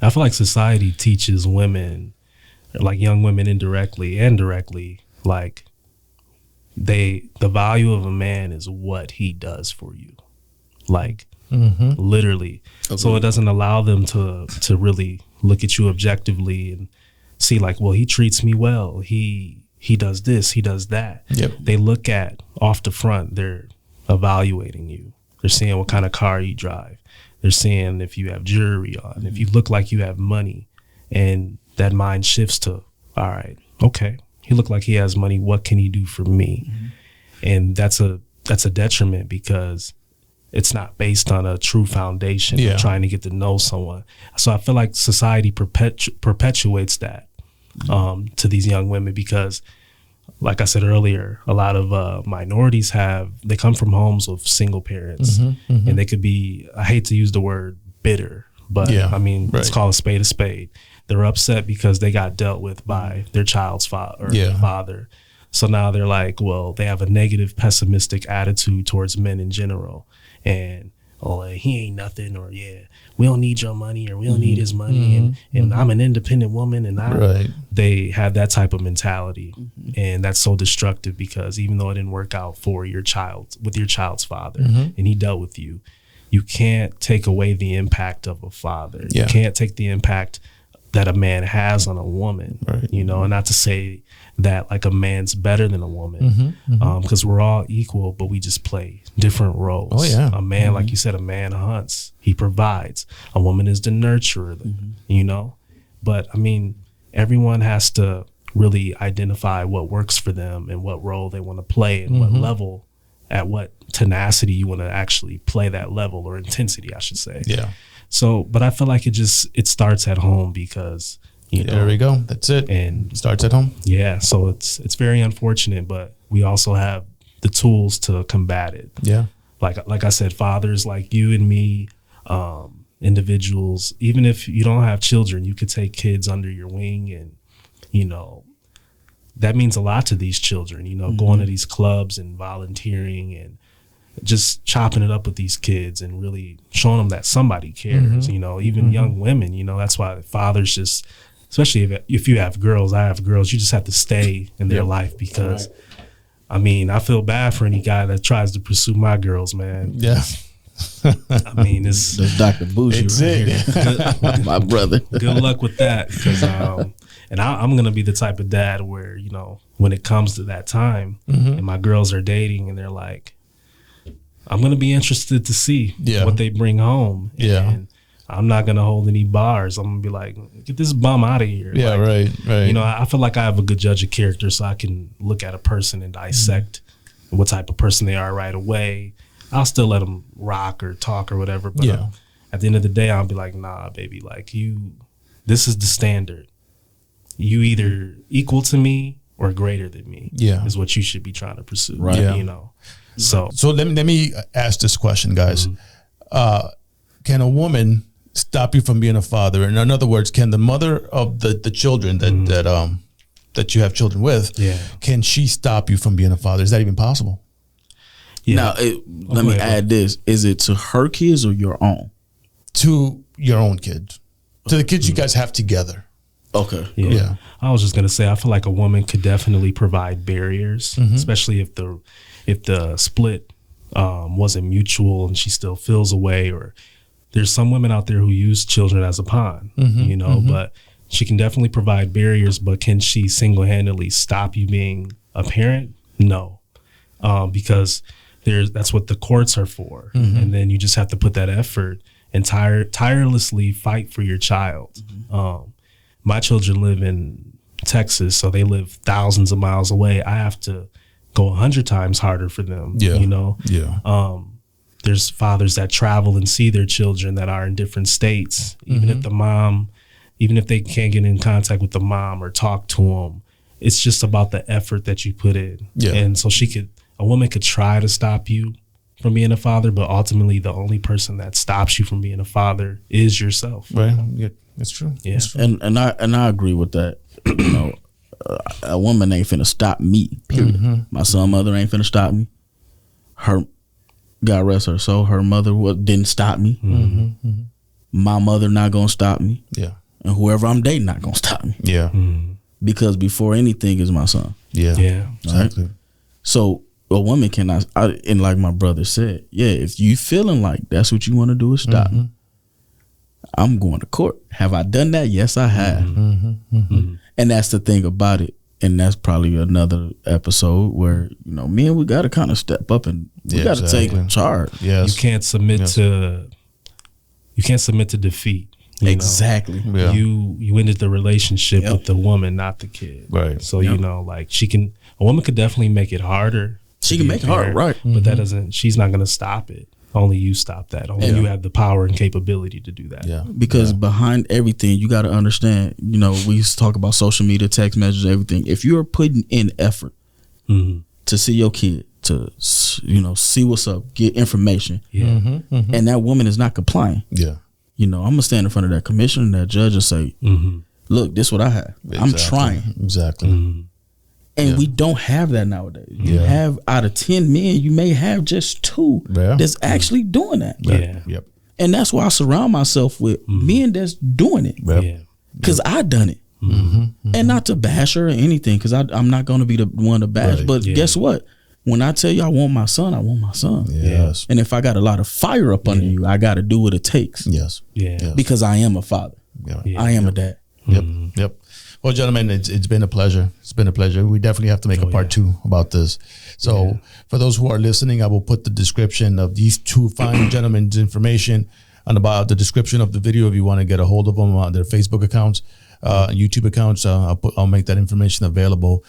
I feel like society teaches women, like young women indirectly and directly, like the value of a man is what he does for you. Like literally. Okay. So it doesn't allow them to really look at you objectively and see like, well, he treats me well. He does this, he does that. Yep. They look at off the front, they're evaluating you. They're seeing what kind of car you drive. They're seeing if you have jewelry on, if you look like you have money, and that mind shifts to, all right, okay, he look like he has money. What can he do for me? And that's a detriment because it's not based on a true foundation of trying to get to know someone. So I feel like society perpetuates that to these young women because, like I said earlier, a lot of minorities they come from homes of single parents, and they could be, I hate to use the word bitter, but I mean, let's call a spade. They're upset because they got dealt with by their child's father. So now they're like, well, they have a negative, pessimistic attitude towards men in general. And, oh, he ain't nothing, or we don't need your money, or we don't need his money, and I'm an independent woman, and they have that type of mentality, and that's so destructive because even though it didn't work out for your child's father, and he dealt with you, you can't take away the impact of a father. You can't take the impact that a man has on a woman, you know, and not to say that like a man's better than a woman, because we're all equal, but we just play different roles. Oh, yeah. A man, like you said, a man hunts, he provides. A woman is the nurturer, you know. But I mean, everyone has to really identify what works for them and what role they want to play and what level, at what tenacity you want to actually play that level, or intensity, I should say. Yeah. So, but I feel like it starts at home because, you know. There we go. That's it. And it starts at home. Yeah. So it's very unfortunate, but we also have the tools to combat it. Yeah. Like I said, fathers like you and me, individuals, even if you don't have children, you could take kids under your wing, and, you know, that means a lot to these children, you know, going to these clubs and volunteering and just chopping it up with these kids and really showing them that somebody cares, you know, even young women, you know. That's why fathers just, especially if you have girls, I have girls, you just have to stay in their life because I mean, I feel bad for any guy that tries to pursue my girls, man. Yeah. I mean, it's Dr. Bougie right here. My brother. Good luck with that, because and I'm gonna be the type of dad where, you know, when it comes to that time and my girls are dating and they're like, I'm gonna be interested to see what they bring home. And I'm not gonna hold any bars. I'm gonna be like, get this bum out of here. Yeah, like, right. You know, I feel like I have a good judge of character, so I can look at a person and dissect what type of person they are right away. I'll still let them rock or talk or whatever, but at the end of the day, I'll be like, nah, baby, like this is the standard. You either equal to me or greater than me. Is what you should be trying to pursue. Right. You know. So let me ask this question, guys. Can a woman stop you from being a father? And in other words, can the mother of the children that you have children with, can she stop you from being a father? Is that even possible? Now, let me add this. Is it to her kids or your own? To your own kids. To the kids you guys have together. Okay. Yeah. I was just gonna say, I feel like a woman could definitely provide barriers, especially if the split wasn't mutual and she still feels a way, or there's some women out there who use children as a pawn, you know, but she can definitely provide barriers. But can she single-handedly stop you being a parent? No, because that's what the courts are for. And then you just have to put that effort and tirelessly fight for your child. My children live in Texas, so they live thousands of miles away. I have to go 100 times harder for them, you know? There's fathers that travel and see their children that are in different states, even if they can't get in contact with the mom or talk to them. It's just about the effort that you put in. And so a woman could try to stop you from being a father, but ultimately the only person that stops you from being a father is yourself. Right. Yeah, that's true. Yeah. That's true. And I agree with that. You know, a woman ain't finna stop me, period. My son mother ain't finna stop me. Her, God rest her soul, her mother didn't stop me. My mother not gonna stop me. Yeah. And whoever I'm dating not gonna stop me. Yeah. Because before anything is my son. Yeah. Yeah. Exactly. Right? So a woman cannot, and like my brother said, if you feeling like that's what you want to do is stop me, I'm going to court. Have I done that? Yes, I have. And that's the thing about it. And that's probably another episode where, you know, men, we got to kind of step up and we got to take charge. Yes. You can't submit to defeat. Exactly. Yeah. You ended the relationship with the woman, not the kid. Right. So, you know, like a woman could definitely make it harder. She can make it hard, right. But she's not going to stop it. Only you stop that. Only you have the power and capability to do that. Yeah. Because behind everything, you got to understand, you know, we used to talk about social media, text messages, everything. If you're putting in effort to see your kid, to, you know, see what's up, get information, and that woman is not complying. Yeah. You know, I'm going to stand in front of that commissioner, that judge, and say, look, this is what I have. Exactly. I'm trying. Exactly. And we don't have that nowadays. You have, out of 10 men, you may have just 2 that's actually doing that. Yeah. Yep. And that's why I surround myself with men that's doing it. Yep. Because I done it. And not to bash her or anything, because I'm not going to be the one to bash. But guess what? When I tell you I want my son, I want my son. Yes. And if I got a lot of fire up under you, I got to do what it takes. Yes. Yeah. Because I am a father. I am a dad. Yep. Well, gentlemen, it's been a pleasure. It's been a pleasure. We definitely have to make a part 2 about this. So for those who are listening, I will put the description of these 2 fine gentlemen's information and about the description of the video if you want to get a hold of them on their Facebook accounts, YouTube accounts. I'll make that information available.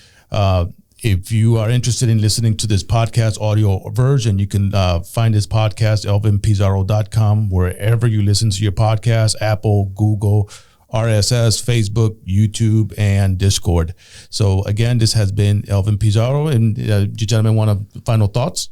If you are interested in listening to this podcast audio version, you can find this podcast, elvinpizarro.com, wherever you listen to your podcast, Apple, Google, RSS, Facebook, YouTube, and Discord. So again, this has been Elvin Pizarro. And you gentlemen want final thoughts?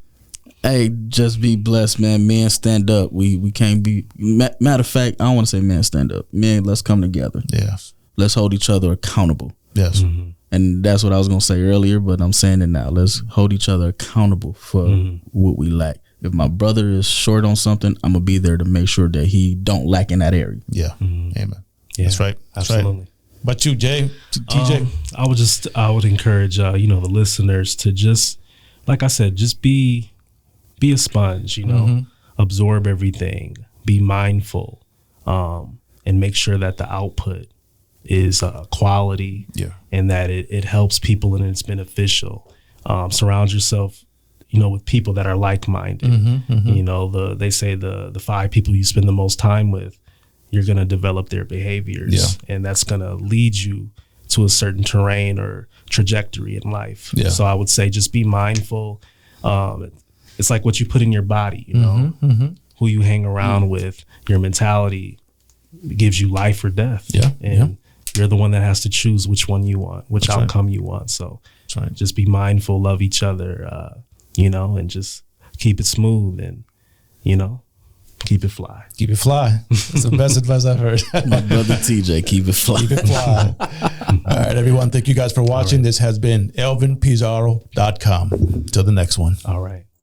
Hey, just be blessed, man. Men, stand up. We can't be, matter of fact, I don't want to say men, stand up. Men, let's come together. Yes. Let's hold each other accountable. Yes. And that's what I was going to say earlier, but I'm saying it now. Let's hold each other accountable for what we lack. If my brother is short on something, I'm going to be there to make sure that he don't lack in that area. Yeah. Amen. Yeah, that's right. That's absolutely. Right. But you, Jay, TJ? I would encourage, the listeners to just like I said, just be a sponge, you know, absorb everything, be mindful, and make sure that the output is quality, and that it helps people and it's beneficial. Surround yourself, you know, with people that are like-minded. You know, they say the 5 people you spend the most time with, you're going to develop their behaviors, and that's going to lead you to a certain terrain or trajectory in life. So I would say just be mindful. It's like what you put in your body, you know, who you hang around with, your mentality gives you life or death. And you're the one that has to choose which one you want, which outcome you want. So just be mindful, love each other, you know, and just keep it smooth and, you know, keep it fly. Keep it fly. That's the best advice I've heard. My brother TJ, keep it fly. Keep it fly. All right, everyone. Thank you guys for watching. This has been elvinpizarro.com. Till the next one. All right.